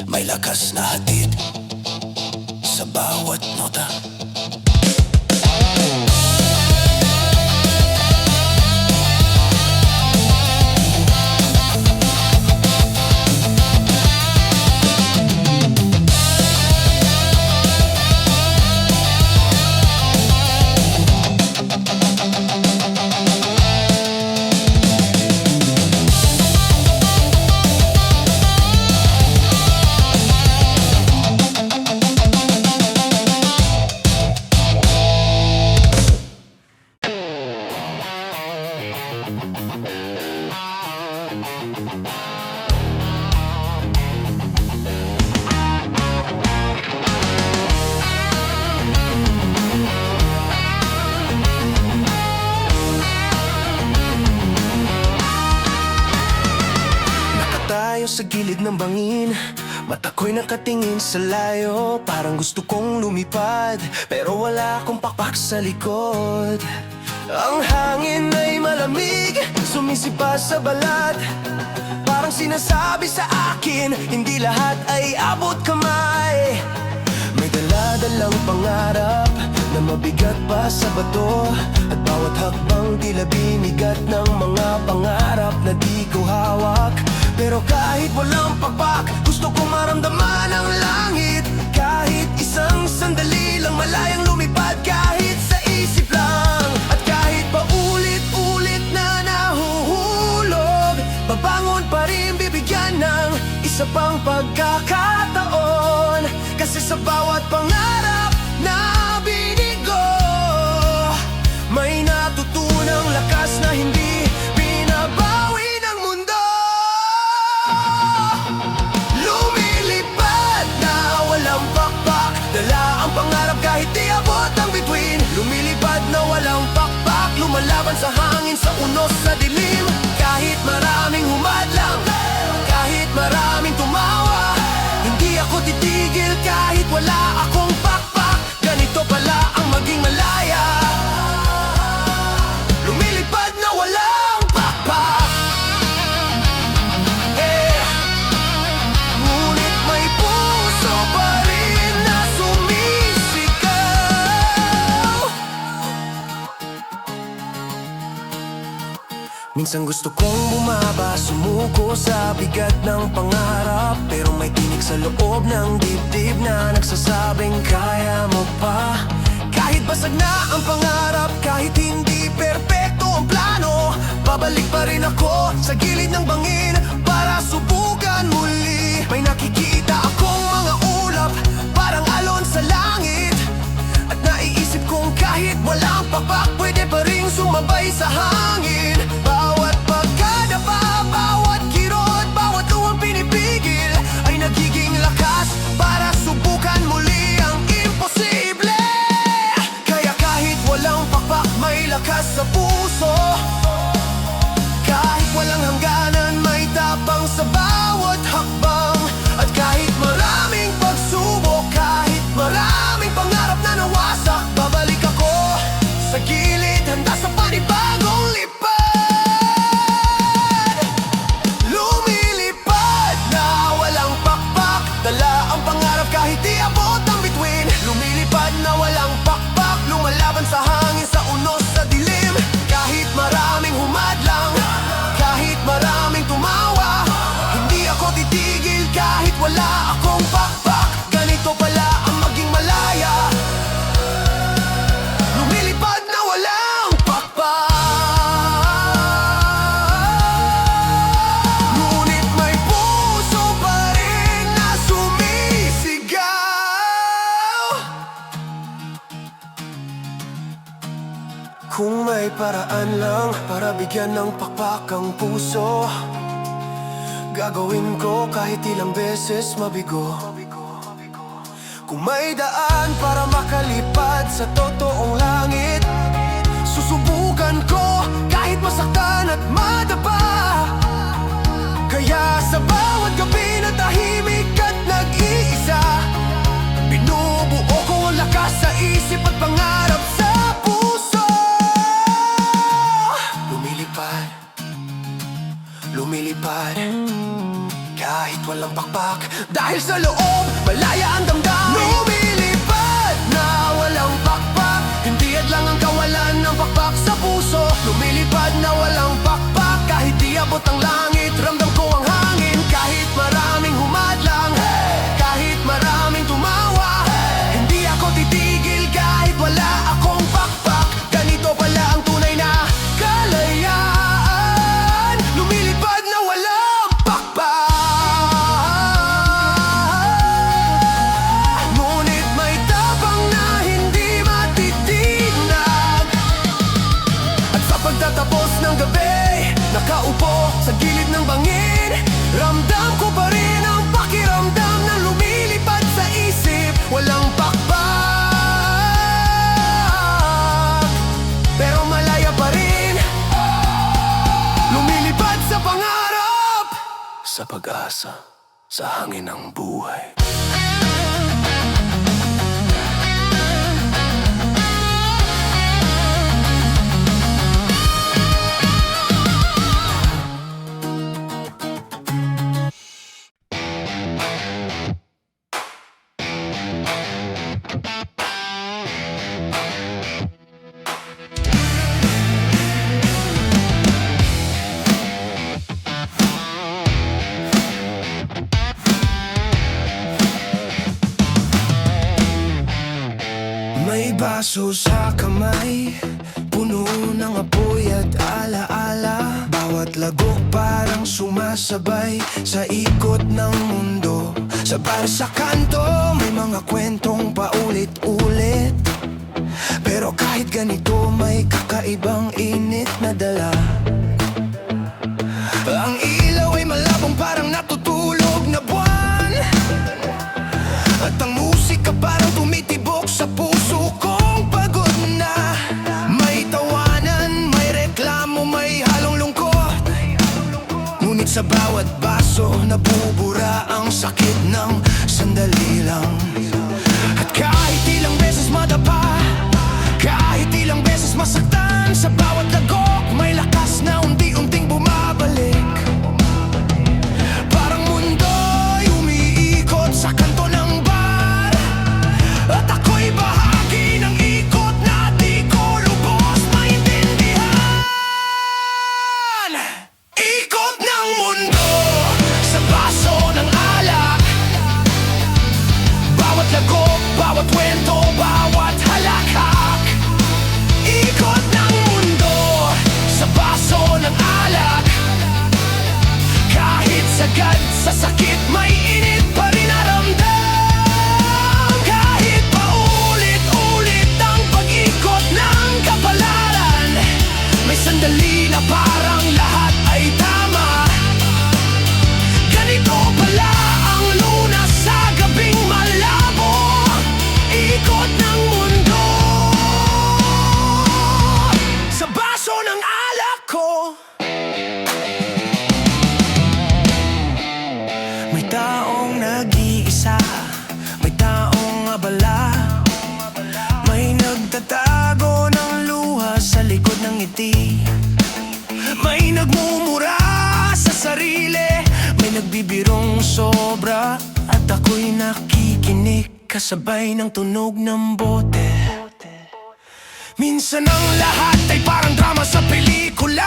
may may lakas na hatid sa bawat nota. Tayo sa gilid ng bangin, mata ko'y nakatingin sa layo. Parang gusto kong lumipad, pero wala akong pakpak sa likod. Ang hangin ay malamig, sumisipa sa balat. Parang sinasabi sa akin, hindi lahat ay abot kamay. May dala-dalang pangarap na mabigat pa sa bato, at bawat hakbang tila binigat ng mga pangarap na di ko hawak. Pero kahit walang pakpak, gusto kong maramdaman ang langit. Kahit isang sandali lang, malayang lumipad kahit sa isip lang. At kahit pa ulit-ulit na nahuhulog, babangon pa rin, bibigyan ng isa pang pagkakataon. Kasi sa bawat pangarap na binigo, may natutunang lakas na hindi binabawi ng mundo. Lumilipad na walang pakpak, dala ang pangarap kahit di abot ang bituin. Lumilipad na walang pakpak, lumalaban sa hangin, sa unos, sa dilim. Kahit maraming humadlang, kahit maraming tumawa, hindi ako titigil kahit wala akong pakpak. Ganito pala ang maging malaya. Lumilipad na walang pakpak, ngunit may puso pa rin na sumisigaw. Minsan gusto kong bumaba, sumuko sa bigat ng pangarap, pero may tinig sa loob ng dibdib na nagsasabing kaya mo pa. Kahit basag na ang pangarap, kahit hindi perpekto ang plano, babalik pa rin ako sa gilid ng bangin para subukan muli. May nakikita akong mga ulap, parang alon sa langit, at naiisip kong kahit walang pakpak, pwede pa rin sumabay sa hangin. Bawat pagkadapa, bawat kirot, bawat luwang pinipigil ay nagiging lakas para subukan muli ang imposible. Kaya kahit walang pakpak, may lakas sa puso. Kahit walang hangganan, may tapang sa bawat hakbang. At kahit maraming pagsubok, kahit maraming pangarap na nawasak, babalik ako sa gilid, handa sa panibagong lipad. Lumilipad na walang pakpak, dala ang pangarap kahit di abot ang bituin. Lumilipad na walang pakpak, lumalaban sa hangin, sa unos, sa dilim. Kahit maraming humadlang, kahit maraming tumawa, hindi ako titigil kahit wala akong pakpak. Ganito pala ang maging malaya. Lumilipad na walang pakpak, ngunit may puso pa rin na sumisigaw. Kung may paraan lang para bigyan ng pakpak ang puso, gagawin ko kahit ilang beses mabigo. Kung may daan para makalipad sa totoong langit, susubukan ko kahit masaktan at madapa. Kaya sa bawat gabi na tahimik at nag-iisa, binubuo ko ang lakas sa isip at pangarap sa puso. Lumilipad, lumilipad, kahit kahit walang pakpak. Dahil sa loob, malaya ang damdamin. Lumilipad na walang pakpak, hindi lang ang kawalan ng pakpak sa puso. Lumilipad na walang pakpak, kahit di abot ang langit, ramdam ko ang hangin. Kahit maraming humadlang, kahit maraming tumawa, hindi ako titigil kahit wala akong pakpak. Ganito pala ang tunay na kalayaan, lumilipad na walang pakpak. Ngunit may tapang na hindi matitinag. At sa pagtatapos ng gabi, nakaupo sa gilid ng bangin, ramdam ko pa rin ang pakiramdam na lumilipad sa isip. Walang pakpak, pero malaya pa rin, lumilipad sa pangarap, sa pag-asa, sa hangin ng buhay. May baso sa kamay, puno ng apoy at alaala. Bawat lagok parang sumasabay sa ikot ng mundo. Sa bar sa kanto, may mga kwentong paulit-ulit. Pero kahit ganito, may kakaibang init na dala. Ang ilaw ay malabong parang natutulog na buwan, at ang musika parang tumitibok sa puso kong pagod na. May tawanan, may reklamo, may halong lungkot. Ngunit sa bawat baso, nabubura ang sakit ng sandali lang. At kahit ilang beses madapa, kahit ilang beses masaktan, sa bawat lagok may lakas na unti-unting bumabalik. Parang mundo'y umiikot sa kanto ng bar, at ako'y bahagi ng ikot na di ko lubos maintindihan. Ikot ng mundo sa baso ng alak. Bawat lagok, bawat kwento, bawat halakhak. Ikot ng mundo sa baso ng alak. Kahit sagad sa sakit, may init pa rin naramdam. Kahit paulit-ulit ang pag-ikot ng kapalaran, may sandali na parang lahat ay tama. Ganito pala ang lunas sa gabing malabo. Ikot ng mundo sa baso ng alak ko. May taong nag-iisa, may taong abala, may nagtatago ng luha sa likod ng ngiti. May nagmumura sa sarili, may nagbibirong sobra, at ako'y nakikinig kasabay ng tunog ng bote. Minsan ang lahat ay parang drama sa pelikula,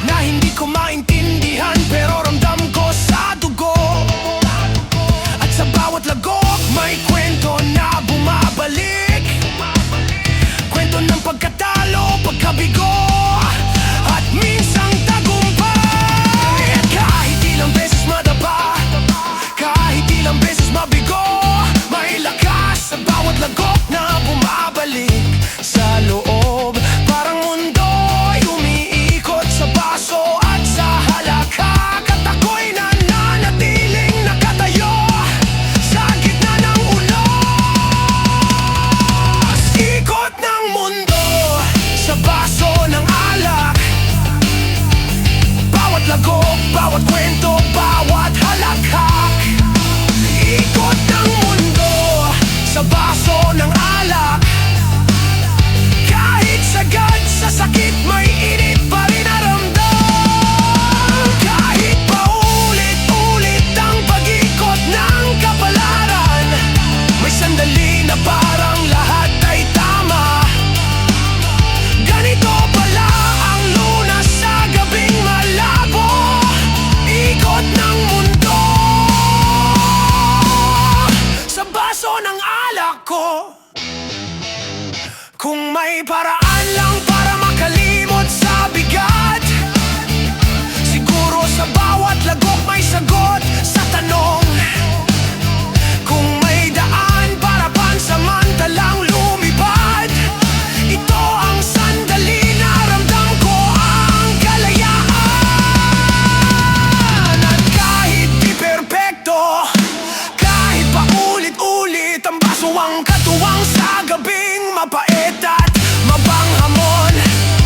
na hindi ko maintindihan pero ramdam ko sa dugo. At sa bawat lagok may kwento na bumabalik, kwento ng pagkatalo, pagkabigo, at minsang tagumpay. At kahit ilang beses madapa, kahit ilang beses mabigo, may lakas sa bawat lagok na bumabalik sa loob. Parang mundo'y umiikot sa baso at sa halakhak, at ako'y nananatiling nakatayo sa gitna ng unos. Ikot ng mundo sa baso ng alak. Bawat lagok, bawat kwento, bawat halakhak. Ikot ng mundo sa baso ng alak. Kahit sagad sa sakit, may init pa rin naramdam. Kahit paulit-ulit paraan lang para makalimot sa bigat. Siguro sa bawat lagok may sagot sa tanong. Kung may daan para pansamantalang lumipad, ito ang sandali na ramdam ko ang kalayaan. At kahit di perpekto, kahit paulit-ulit ang baso ang katuwang sa gabing mapait at mabanghamon.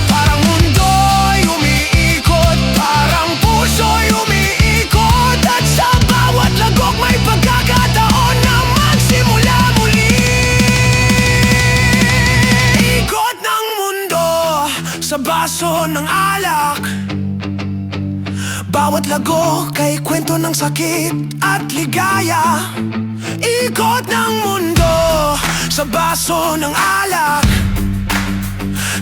Parang mundo'y umiikot, parang puso'y umiikot, at sa bawat lagok may pagkakataon na magsimula muli. Ikot ng mundo sa baso ng alak. Bawat lagok ay kwento ng sakit at ligaya. Ikot ng mundo sa baso ng alak.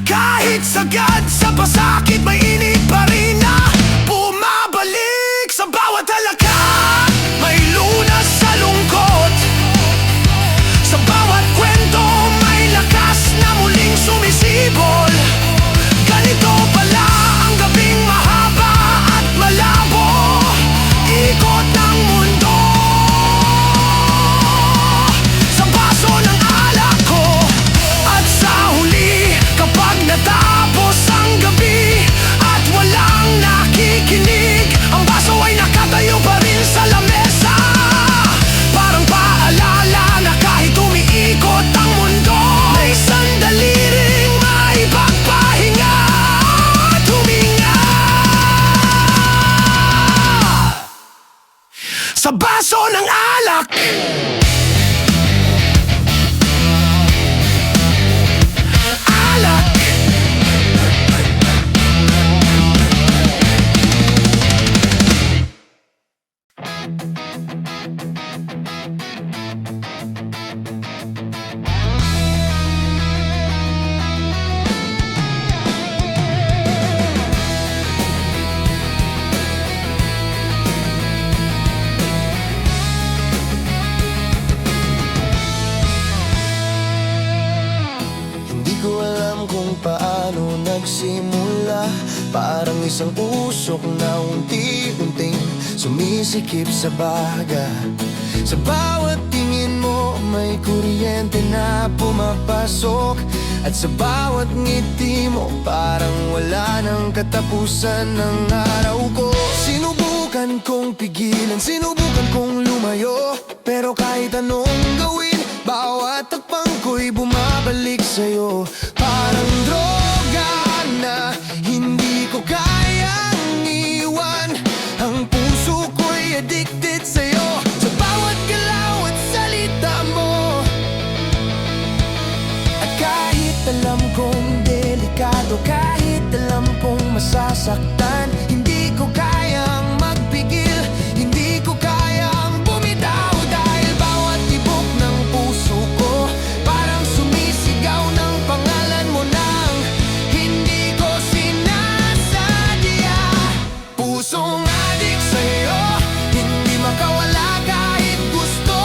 Kahit sagad sa pasakit, may init pa rin na bumabalik sa bawat halaka. May lunas sa lungkot, sa bawat kwento may lakas na muling sumisibol. Ganito pala ang gabing mahaba at malabo. Ikot ng mundo sa baso ng alak ko. At sa huli, kapag natapos ang gabi at walang nakikinig, ang baso ay nakatayo pa rin sa lamesa. Parang paalala na kahit umiikot ang mundo, may sandali ring maipagpahinga at huminga. Sa baso ng alak. Alak. Hindi ko alam kung paano nagsimula. Parang isang usok na unti-unting sumisikip sa baga. Sa bawat tingin mo may kuryente na pumapasok, at sa bawat ngiti mo parang wala nang katapusan ng araw ko. Sinubukan kong pigilan, sinubukan kong lumayo, pero kahit anong gawin, bawat takpang ko'y bumabalik sa'yo. Parang droga na hindi ko kayang iwan. Ang puso ko'y addicted sa'yo. Sa bawat galaw at salita mo, at kahit alam kong delikado, kahit alam kong masasaktan, hindi ko kayang magpigil, hindi ko kayang bumitaw. Dahil bawat tibok ng puso ko parang sumisigaw ng pangalan mo nang hindi ko sinasadya. Pusong adik sa'yo, hindi makawala kahit gusto.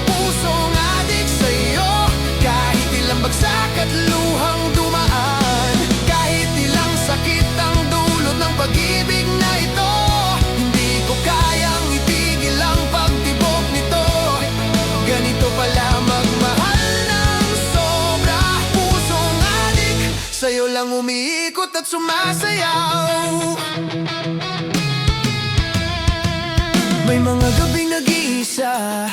Pusong adik sa'yo, kahit ilang bagsak at luhang dumaan, kahit ilang sakit ang dulot ng pag-ibig na ito, hindi ko kayang itigil ang pagtibok nito. Ganito pala magmahal ng sobra. Pusong adik sa'yo lang umiikot at sumasayaw. May mga gabing nag-iisa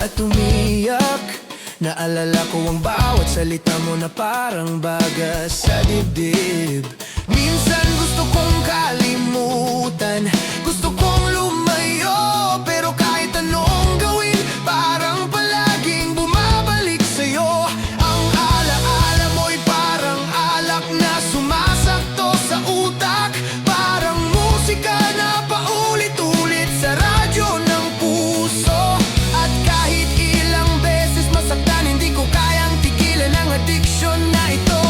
at umiyak. Naalala ko ang bawat salita mo na parang bagas sa dibdib. Minsan gusto kong kalimutan, gusto kong lumayo, pero kahit anong gawin, parang palaging bumabalik sa'yo. Ang alaala mo'y parang alak na sumasakto sa utak, parang musika na paulit-ulit sa radyo ng puso. At kahit ilang beses masaktan, hindi ko kayang tigilan ang addiction na ito.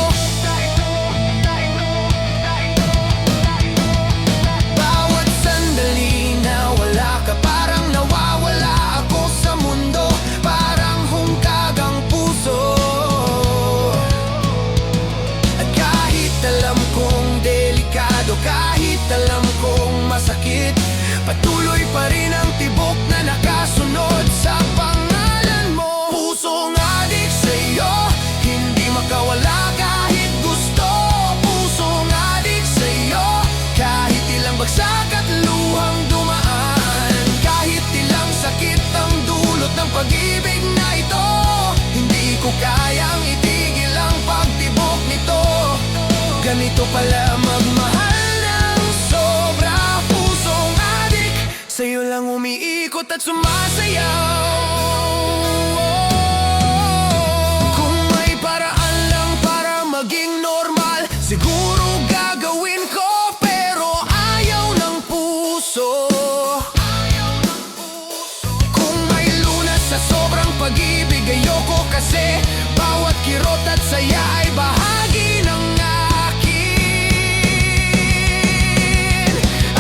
Bawat umiikot at sumasayaw. Kung may paraan lang para maging normal, siguro gagawin ko, pero ayaw ng puso. Kung may lunas sa sobrang pag-ibig, ayoko kasi bawat kirot at saya ay bahagi ng akin.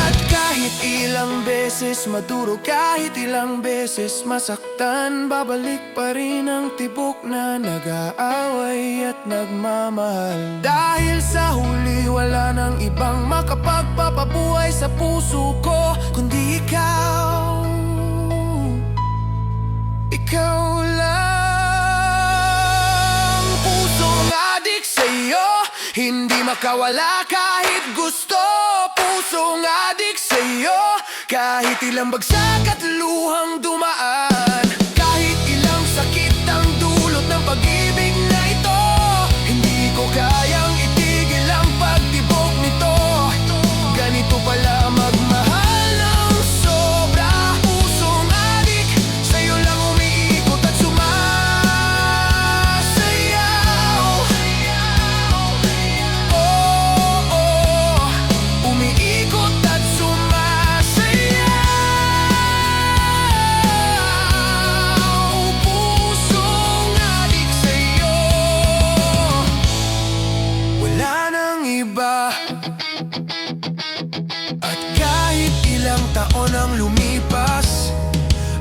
At kahit ilang beses maduro, kahit ilang beses masaktan, babalik pa rin ang tibok na nag-aaway at nagmamahal. Dahil sa huli wala nang ibang makapagpapabuhay sa puso ko kundi ikaw. Ikaw lang. Pusong adik sa'yo, hindi makawala kahit gusto. Pusong adik sa'yo, kahit ilang bagsak at luhang dumaan, kahit ilang sakit ang dulot ng pag-ibig na ito, hindi ko kayang itigil ang pagtibok nito. Ganito pala magmahal ng sobra. Pusong adik sa'yo lang umiikot at sumasayaw. Oh, oh, umiikot at sumasayaw. Pusong adik sa'yo, wala nang iba. At kahit ilang taon ang lumipas,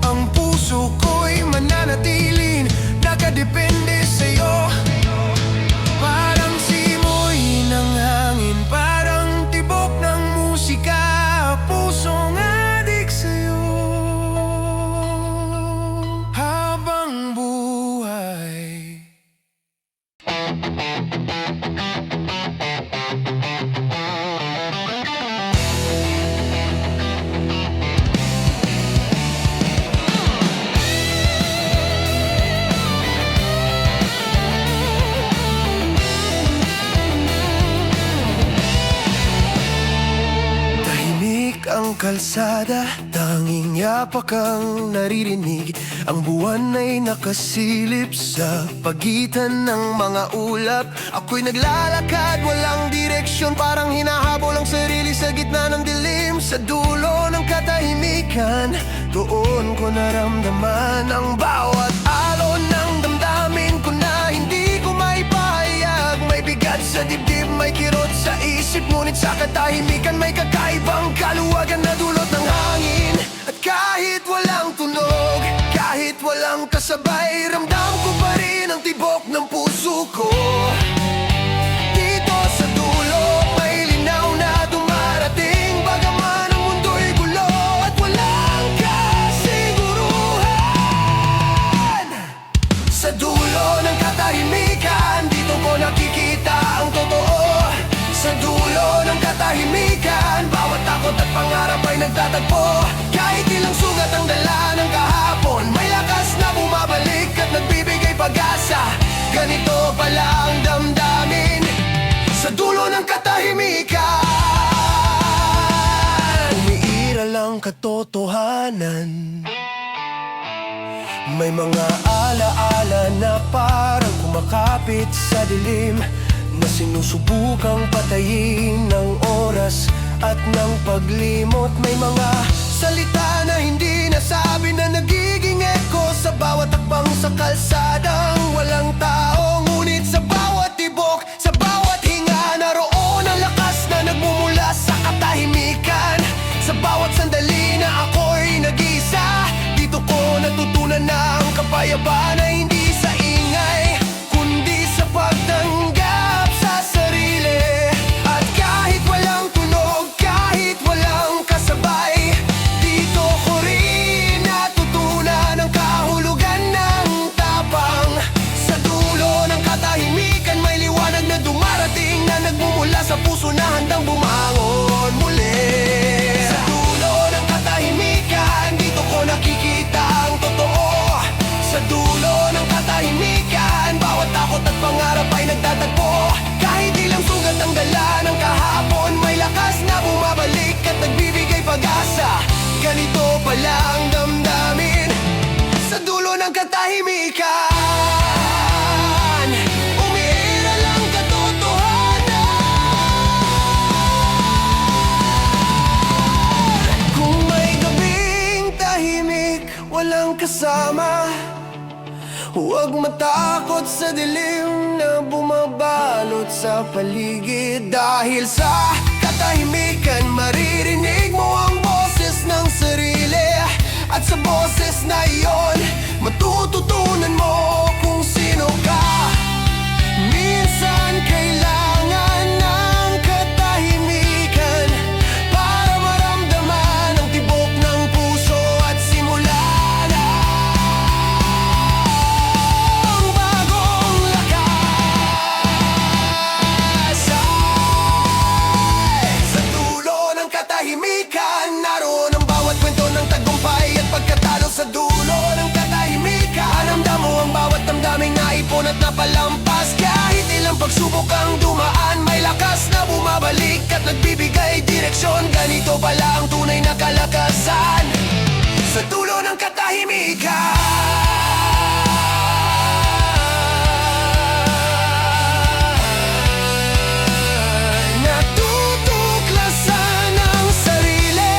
ang puso ko'y mananatiling nakadepende sa'yo. Parang simoy ng hangin, parang tibok ng musika. Pusong adik sa'yo habang buhay. Tahimik ang kalsada, tanging yapak ang naririnig. Ang buwan ay nakasilip sa pagitan ng mga ulap. Ako'y naglalakad, walang direksyon, parang hinahabol ang sarili sa gitna ng dilim. Sa dulo ng katahimikan, doon ko naramdaman ang bawat alon ng damdamin ko na hindi ko maipahayag. May bigat sa dibdib, may kirot sa isip, ngunit sa katahimikan may kakaibang kaluwagan na dulot ng hangin. At kahit walang tunog, kahit walang kasabay, ramdam ko pa rin ang tibok ng puso ko. Dito sa dulo may linaw na dumarating, bagaman ang mundo'y gulo at walang kasiguruhan. Sa dulo ng katahimikan, dito ko nakikita ang totoo. Sa dulo ng katahimikan, bawat takot at pangarap ay nagtatagpo. Kahit ilang sugat ang dala ng kahapon, may lakas na bumabalik at nagbibigay pag-asa. Ganito pala ang damdamin sa dulo ng katahimikan. Umiiral ang katotohanan, may mga alaala na parang kumakapit sa dilim, na sinusubukang patayin ng oras at ng paglimot. May mga salita na hindi nasabi na nagiging echo sa bawat takbang sa kalsadang walang tao. Ngunit sa bawat tibok, sa bawat hinga, naroon ang lakas na nagmumula sa katahimikan. Sa bawat sandali na ako'y nag-isa, dito ko natutunan na ang kapayapaan ay hindi sa ingay, kundi sa pagtanggap sa sarili. At kahit walang tunog, kahit walang kasabay, dito ko rin natutunan ang kahulugan ng tapang. Sa dulo ng katahimikan may liwanag na dumarating, na nagmumula sa puso na handang bumangon muli. Sa dulo ng katahimikan, dito ko nakikita ang totoo. Sa dulo katahimikan, umiiral ang katotohanan. Kung may gabing tahimik, walang kasama, huwag matakot sa dilim na bumabalot sa paligid. Dahil sa katahimikan, maririnig mo ang boses ng sarili. At sa boses na iyon, matututunan mo kung sino ka. Minsan kailangan ng katahimikan para maramdaman ang tibok ng puso at simulan ang bagong lakas. Sa dulo ng katahimikan, naroon ang bawat kwento ng tagumpay at pagkatalo. Sa dulo ng katahimikan, aramdam mo ang bawat damdaming naipon at napalampas. Kahit ilang pagsubok ang dumaan, may lakas na bumabalik at nagbibigay direksyon. Ganito pala ang tunay na kalakasan sa dulo ng katahimikan. Natutuklasan ang sarili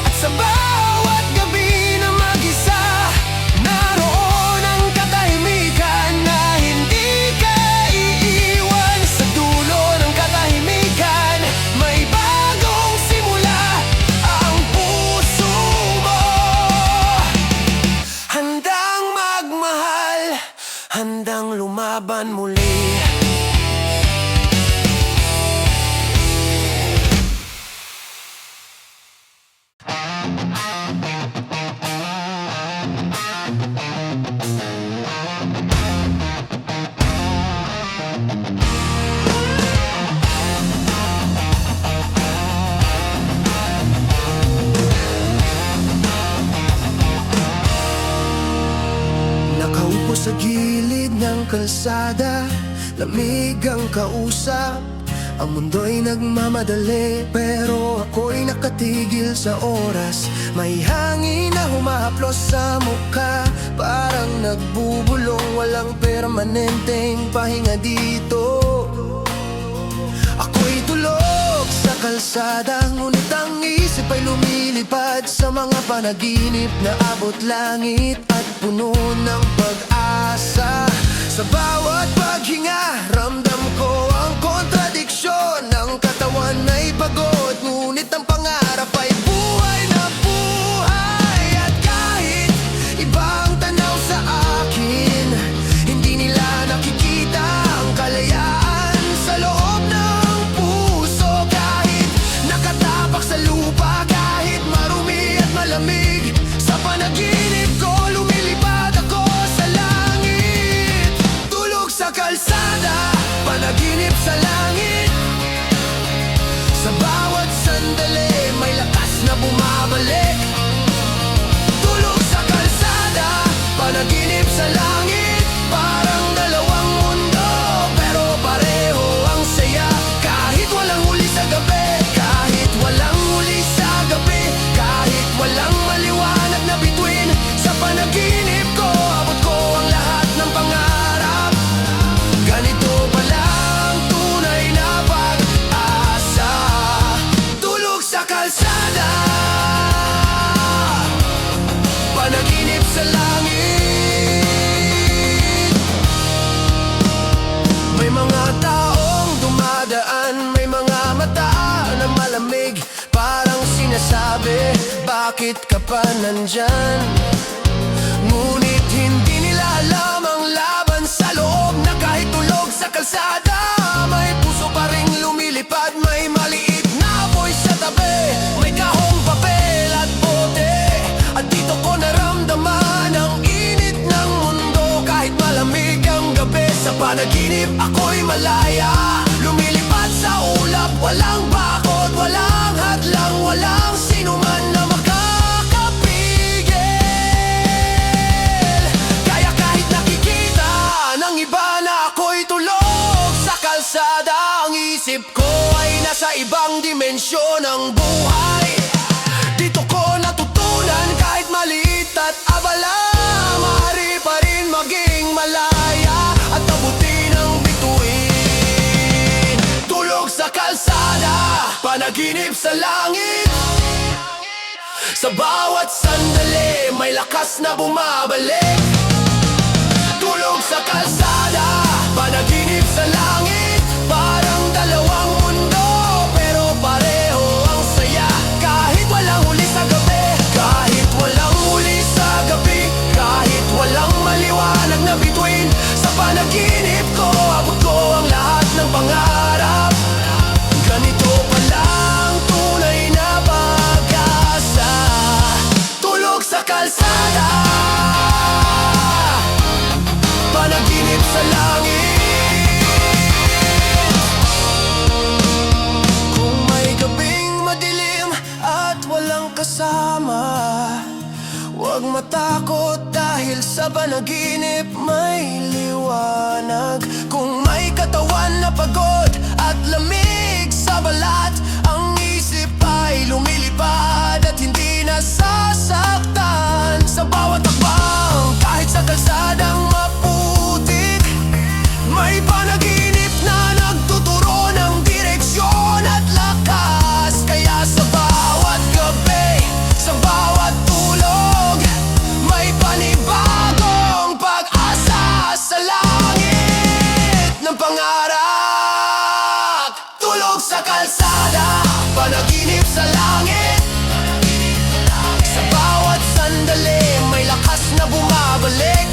at sa bawat gabi na mag-isa, naroon ang katahimikan na hindi ka iiwan. Sa dulo ng katahimikan, may bagong simula ang puso mo. Handang magmahal, handang lumaban muli. Nakaupo sa gilid ng kalsada, lamig ang kausap. Ang mundo'y nagmamadali, pero ako'y nakatigil sa oras. May hangin na humahaplos sa mukha, parang nagbubulong. Walang permanenteng pahinga dito. Ako'y tulog sa kalsada, ngunit ang isip ay lumilipad sa mga panaginip na abot langit at puno ng pag-asa. Sa bawat paghinga, ramdam ko ang kontradiksyon. Ang katawan ay pagod, ngunit ang pangarap ay buhay na buhay. At kahit ibang tanaw sa akin, hindi nila nakikita ang kalayaan sa loob ng puso. Kahit nakatapak sa lupa, kahit marumi at malamig, sa panaginip ko lumilipad ako sa langit. Tulog sa kalsada, panaginip sa langit. Sa bawat sandali, may lakas na bumabalik. Tulog sa kalsada, panaginip sa langit. Parang dalawang mundo, pero pareho ang saya. Kahit walang huli sa gabi, kahit walang huli sa gabi, kahit walang maliwanag na bituin. Sa panaginip ko, abot ko ang lahat ng pangarap. Ganito pala ang tunay na pag-asa. Tulog sa kalsada, panaginip sa langit. May mga taong dumadaan, may mga mata na malamig, parang sinasabi, bakit ka pa nandyan? Ngunit hindi nila alam ang laban sa loob, na kahit tulog sa kalsada, may puso pa ring lumilipad. May maliit na apoy sa tabi, may kahong papel at bote, at dito ko naramdaman ang init ng mundo. Kahit malamig ang gabi, sa panaginip ako'y malaya. Lumilipad sa ulap, walang bakod, walang hadlang, walang sinuman na makakapigil. Kaya kahit nakikita ng iba na ako'y tulog sa kalsada, ang isip ko ay nasa iba. panaginip sa langit. Sa bawat sandali, may lakas na bumabalik. Tulog sa kalsada, panaginip sa langit. Parang dalawang mundo, pero pareho ang saya. Kahit walang huli sa gabi, kahit walang huli sa gabi, kahit walang maliwanag na bituin. Sa panaginip ko, abot ko ang lahat ng pangarap. Ganito pala ang tunay na pag-asa. Tulog sa kalsada, panaginip sa langit. Kung may gabing madilim at walang kasama, huwag matakot dahil sa panaginip may liwanag. Kung may katawan na pagod at lamig sa balat, ang isip ay lumilipad at hindi nasasaktan. Sa bawat takbang, kahit sa kalsadang maputik, may panaginip na nagtuturo ng direksyon at lakas. Kaya sa bawat gabi, sa bawat tulog, may panibagong pag-asa sa langit ng pangarap. Tulog sa kalsada, panaginip sa langit. Sa bawat sandali, may lakas na bumabalik.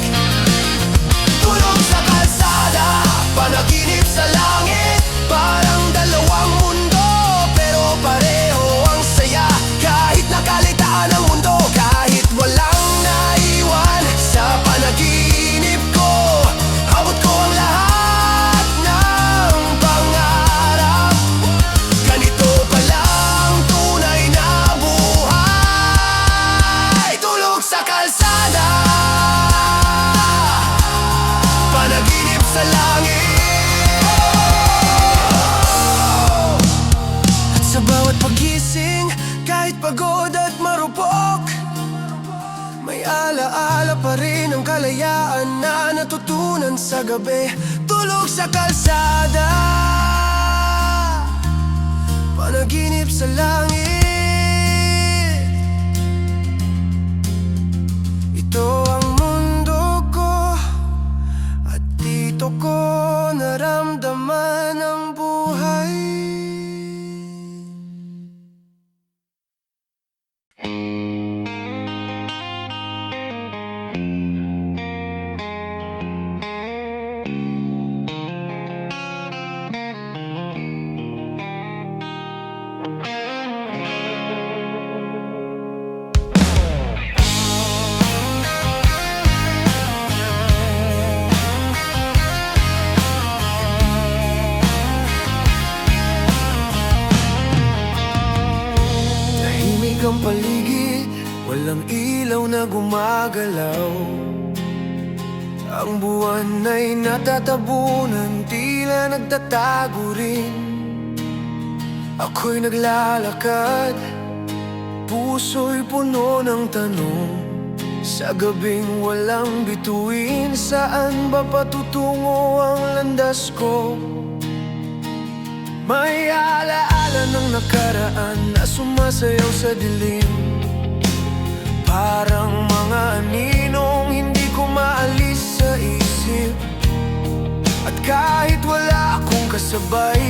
Tulog sa kalsada, panaginip sa langit. Parang dalawang mundo, pero pareho ang saya. Kahit nakalitaan ang mundo, kahit walang naiwan. Sa panaginip ko, abot ko ang lahat ng pangarap. Ganito pala ang tunay na buhay. Tulog sa kalsada, panaginip sa langit. At sa bawat pagising, kahit pagod at marupok, may alaala pa rin ang kalayaan na natutunan sa gabi. Tulog sa kalsada, panaginip sa langit. Ito ang mundo ko, at dito ko naramdaman ang buhay. Tahimik ang paligid, walang ilaw na gumagalaw. Ang buwan ay natatabunan, tila nagtatago rin. Ako'y naglalakad, puso'y puno ng tanong. Sa gabing walang bituin, saan ba patutungo ang landas ko? May alaala ng nakaraan na sumasayaw sa dilim. Parang mga aninong hindi ko maalis sa isip. At kahit wala akong kasabay,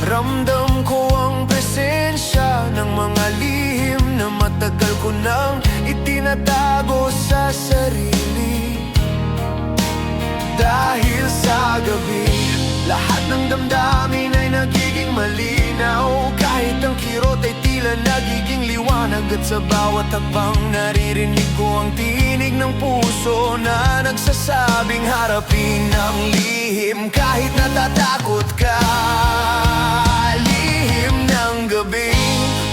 ramdam ko ang presensya ng mga lihim na matagal ko nang itinatago sa sarili. Dahil sa gabi, lahat ng damdamin ay nagiging malinaw. Kahit ang kirot ay tila nagiging liwanag. At sa bawat hakbang naririnig ko ang tinig ng puso na nagsasabing harapin ang lihim. Kahit natatakot ka, lihim ng gabi,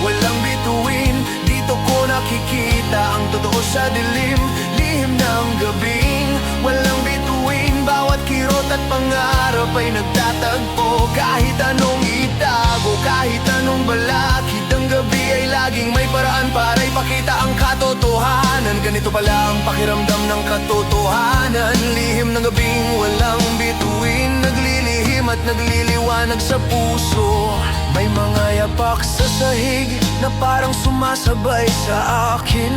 walang bituin. Dito ko nakikita ang totoo sa dilim. Lihim ng gabing walang bituin. Bawat kirot at pangarap ay nagtatagpo. Kahit anong itago, kahit anong balakid, ang gabi ay laging may paraan para ipakita ang katotohanan. Ganito pala ang pakiramdam ng katotohanan. Lihim ng gabing walang bituin, naglilihim naglilihim at nagliliwanag sa puso. May mga yapak sa sahig na parang sumasabay sa akin.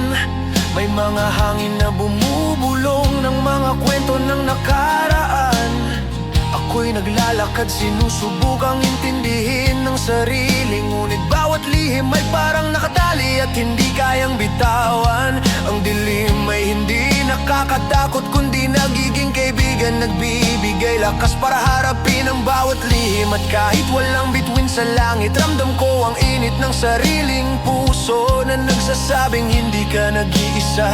May mga hangin na bumubulong ng mga kwento ng nakaraan. Ako'y naglalakad, sinusubukang intindihin ng sarili. Ngunit bawat lihim ay parang nakatali at hindi kayang bitawan. Ang dilim ay hindi nakakatakot kundi nagiging kaibigan. Nagbibigay lakas para harapin ang bawat lihim. At kahit walang bituin sa langit, ramdam ko ang init ng sariling puso na nagsasabing hindi ka nag-iisa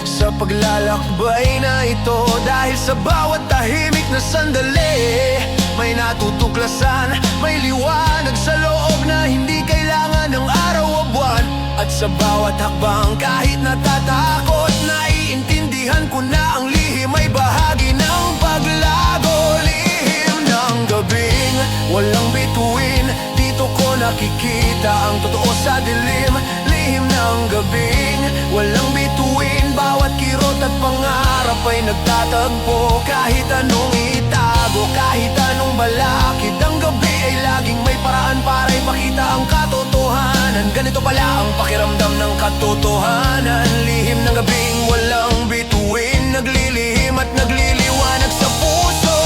sa paglalakbay na ito. Dahil sa bawat tahimik na sandali, may natutuklasan, may liwanag sa loob na hindi kailangan ng araw o buwan. At sa bawat hakbang, kahit natatakot, naiintindihan ko na ang lihim ay bahagi ng paglago. Lihim ng gabing walang bituin, dito ko nakikita ang totoo sa dilim. Lihim ng gabing walang bituin, bawat kirot at pangarap ay nagtatagpo. Kahit anong itago, kahit anong balakid, ang gabi ay laging may paraan para ipakita ang katotohanan. Ganito pala ang pakiramdam ng katotohanan. Lihim ng gabing walang bituin, naglilihim at nagliliwanag sa puso.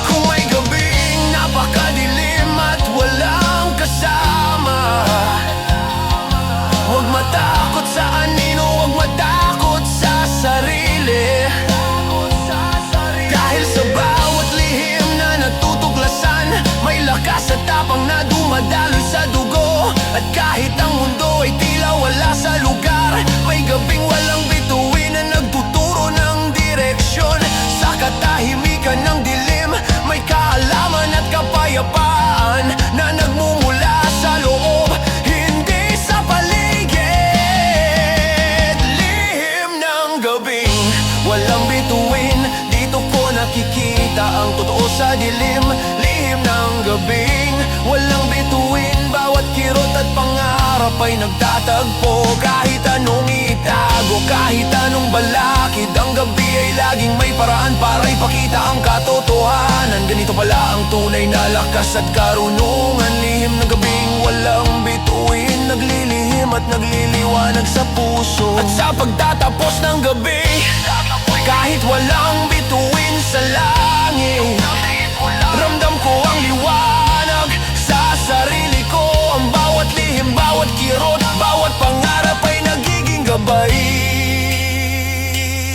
Kung may gabing napakadilim at walang kasama, huwag matakot sa anino, huwag matakot sa sarili. Dahil sa bawat lihim na natutuklasan, may lakas at tapang na dumadaloy sa dugo. At kahit ang mundo ay tila wala sa lugar, may gabing walang bituin na nagtuturo ng direksyon. Sa katahimikan ng dilim, may kaalaman at kapayapaan na nagmumula sa loob, hindi sa paligid. Lihim ng gabing walang bituin, dito ko nakikita ang totoo sa dilim. Lihim ng gabing walang bituin, bawat kirot at pangarap ay nagtatagpo. Kahit anong itago, kahit anong balakid, ang gabi ay laging may paraan para ipakita ang katotohanan. Ganito pala ang tunay na lakas at karunungan. Lihim ng gabing walang bituin, naglilihim at nagliliwanag sa puso. At sa pagtatapos ng gabi, kahit walang bituin sa langit, ramdam ko ang liwanag sa sarili ko. Ang bawat lihim, bawat kirot, bawat pangarap ay nagiging gabay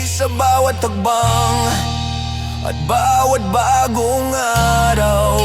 sa bawat tagbang at bawat bagong araw.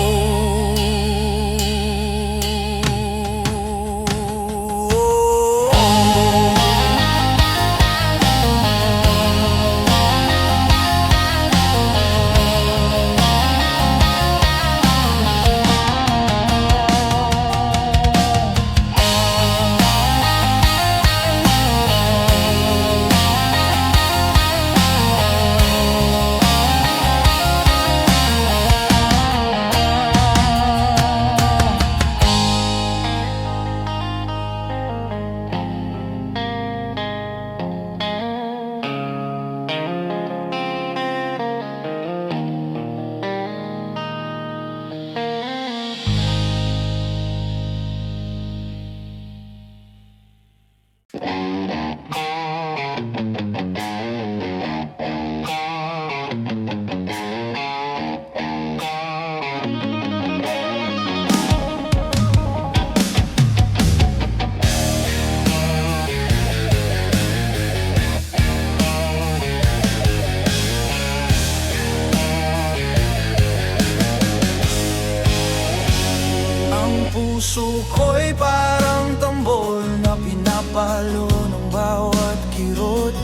Puso ko'y parang tambol na pinapalo ng bawat kirot.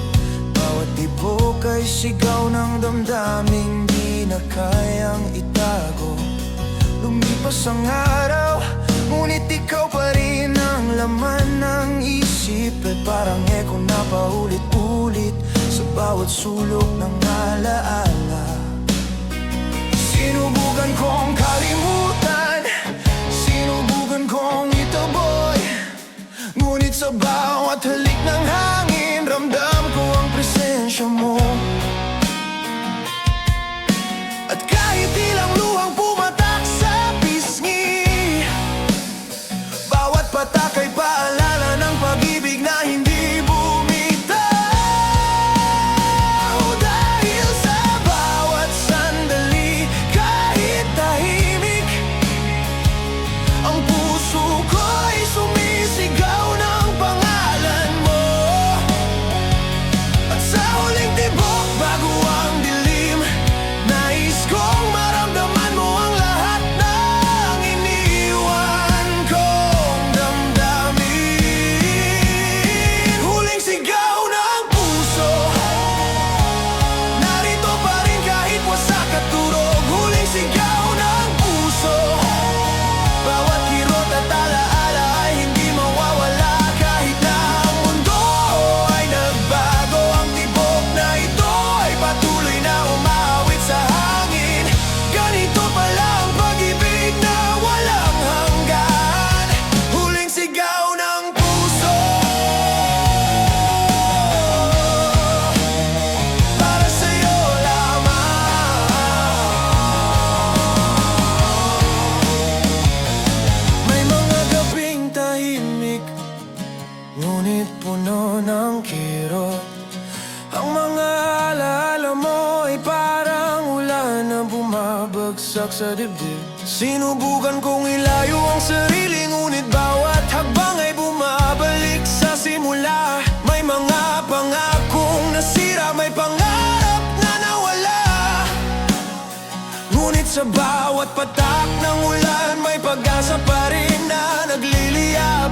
Bawat tibok ay sigaw ng damdaming di na kayang itago. Lumipas ang araw, ngunit ikaw pa rin ang laman ng isip. At parang eko na paulit-ulit sa bawat sulok ng alaala. Sinubukan kong kalimutan, sinubukan kong itaboy, ngunit sa bawat halik ng hangin, ramdam ko ang presensya mo. At kahit ilang luhang pumatay, puno ng kirot. Ang mga alaala mo ay parang ulan na bumabagsak sa dibdib. Sinubukan kong ilayo ang sarili, ngunit bawat hakbang ay bumabalik sa simula. May mga pangakong nasira, may pangarap na nawala. Ngunit sa bawat patak ng ulan, may pag-asa pa rin na nagliliyab.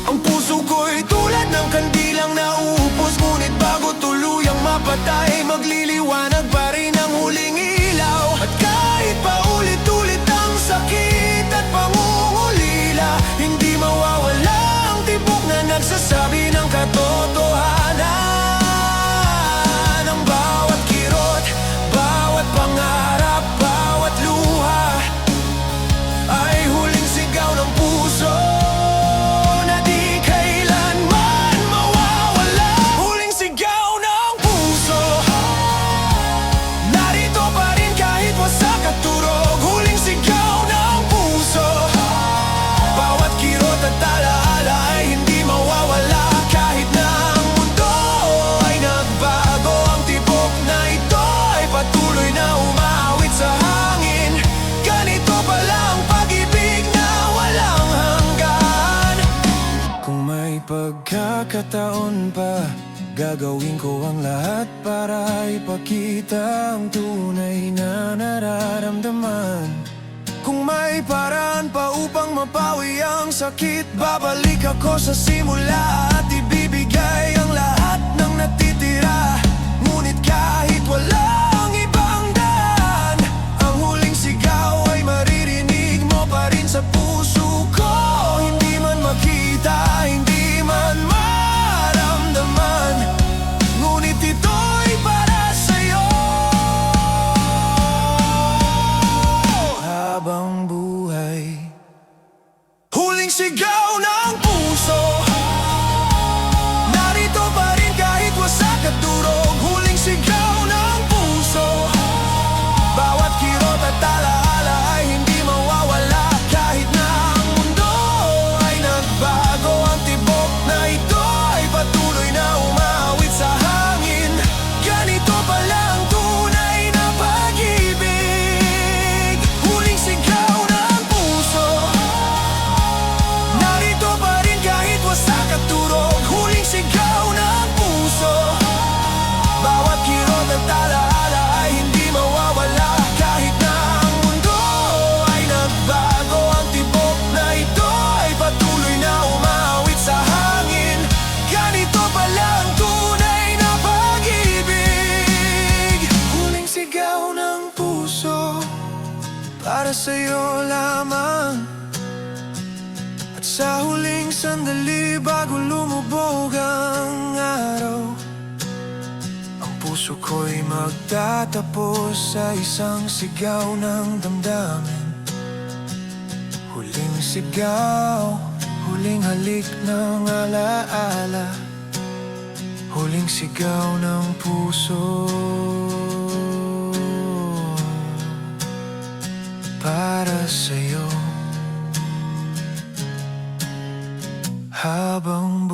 Ang puso ko'y tulad ng kandilang nauupos, ngunit bago tuluyang mapatay, magliliwanag pa rin ang huling ilaw. At kahit paulit-ulit ang sakit at pangungulila, hindi mawawala ang tibok na nagsasabi ng katotohanan. Ang bawat kirot, bawat pangarap, bawat luha ay huling sigaw ng puso na di kailanman mawawala. Huling sigaw ng puso, narito pa rin kahit wasak at turog. Huling sigaw ng puso, bawat kirot at alaala ay hindi mawawala. Kahit na ang mundo ay nagbago, ang tibok na ito ay patuloy na umawit sa hangin. Ganito pala ang pag-ibig na walang hanggan. Kung may pagkakataon pa, gagawin ko ang lahat para ipakita ang tunay na nararamdaman. Kung may paraan pa upang mapawi ang sakit, babalik ako sa simula at ibibigay ang lahat ng natitira. Ngunit kahit walang ibang daan, ang huling sigaw ay maririnig mo pa rin sa puso ko. Hindi man makita, hindi man maramdaman, ngunit ito'y para sa'yo. Habang buhay, huling sigaw ng puso, narito pa rin kahit wasak at durog. Huling sigaw ng puso, bawat kirot at alaala ay hindi mawawala. Kahit na ang mundo ay nagbago, ang tibok na ito ay patuloy na umawit sa hangin. Ganito pala ang tunay na pag-ibig. Huling sigaw ng puso, narito pa rin kahit wasak at turog. Huling sigaw ng puso, bawat kirot at alaala ay hindi mawawala. Kahit na ang mundo ay nagbago, ang tibok na ito ay patuloy na umawit sa hangin. Ganito pala ang tunay na pag-ibig. Huling sigaw ng puso, para sa'yo lamang. At sa huling sandali bago lumubog ang araw, ang puso ko'y magtatapos sa isang sigaw ng damdamin. Huling sigaw, huling halik ng alaala, huling sigaw ng puso para sa'yo. Habang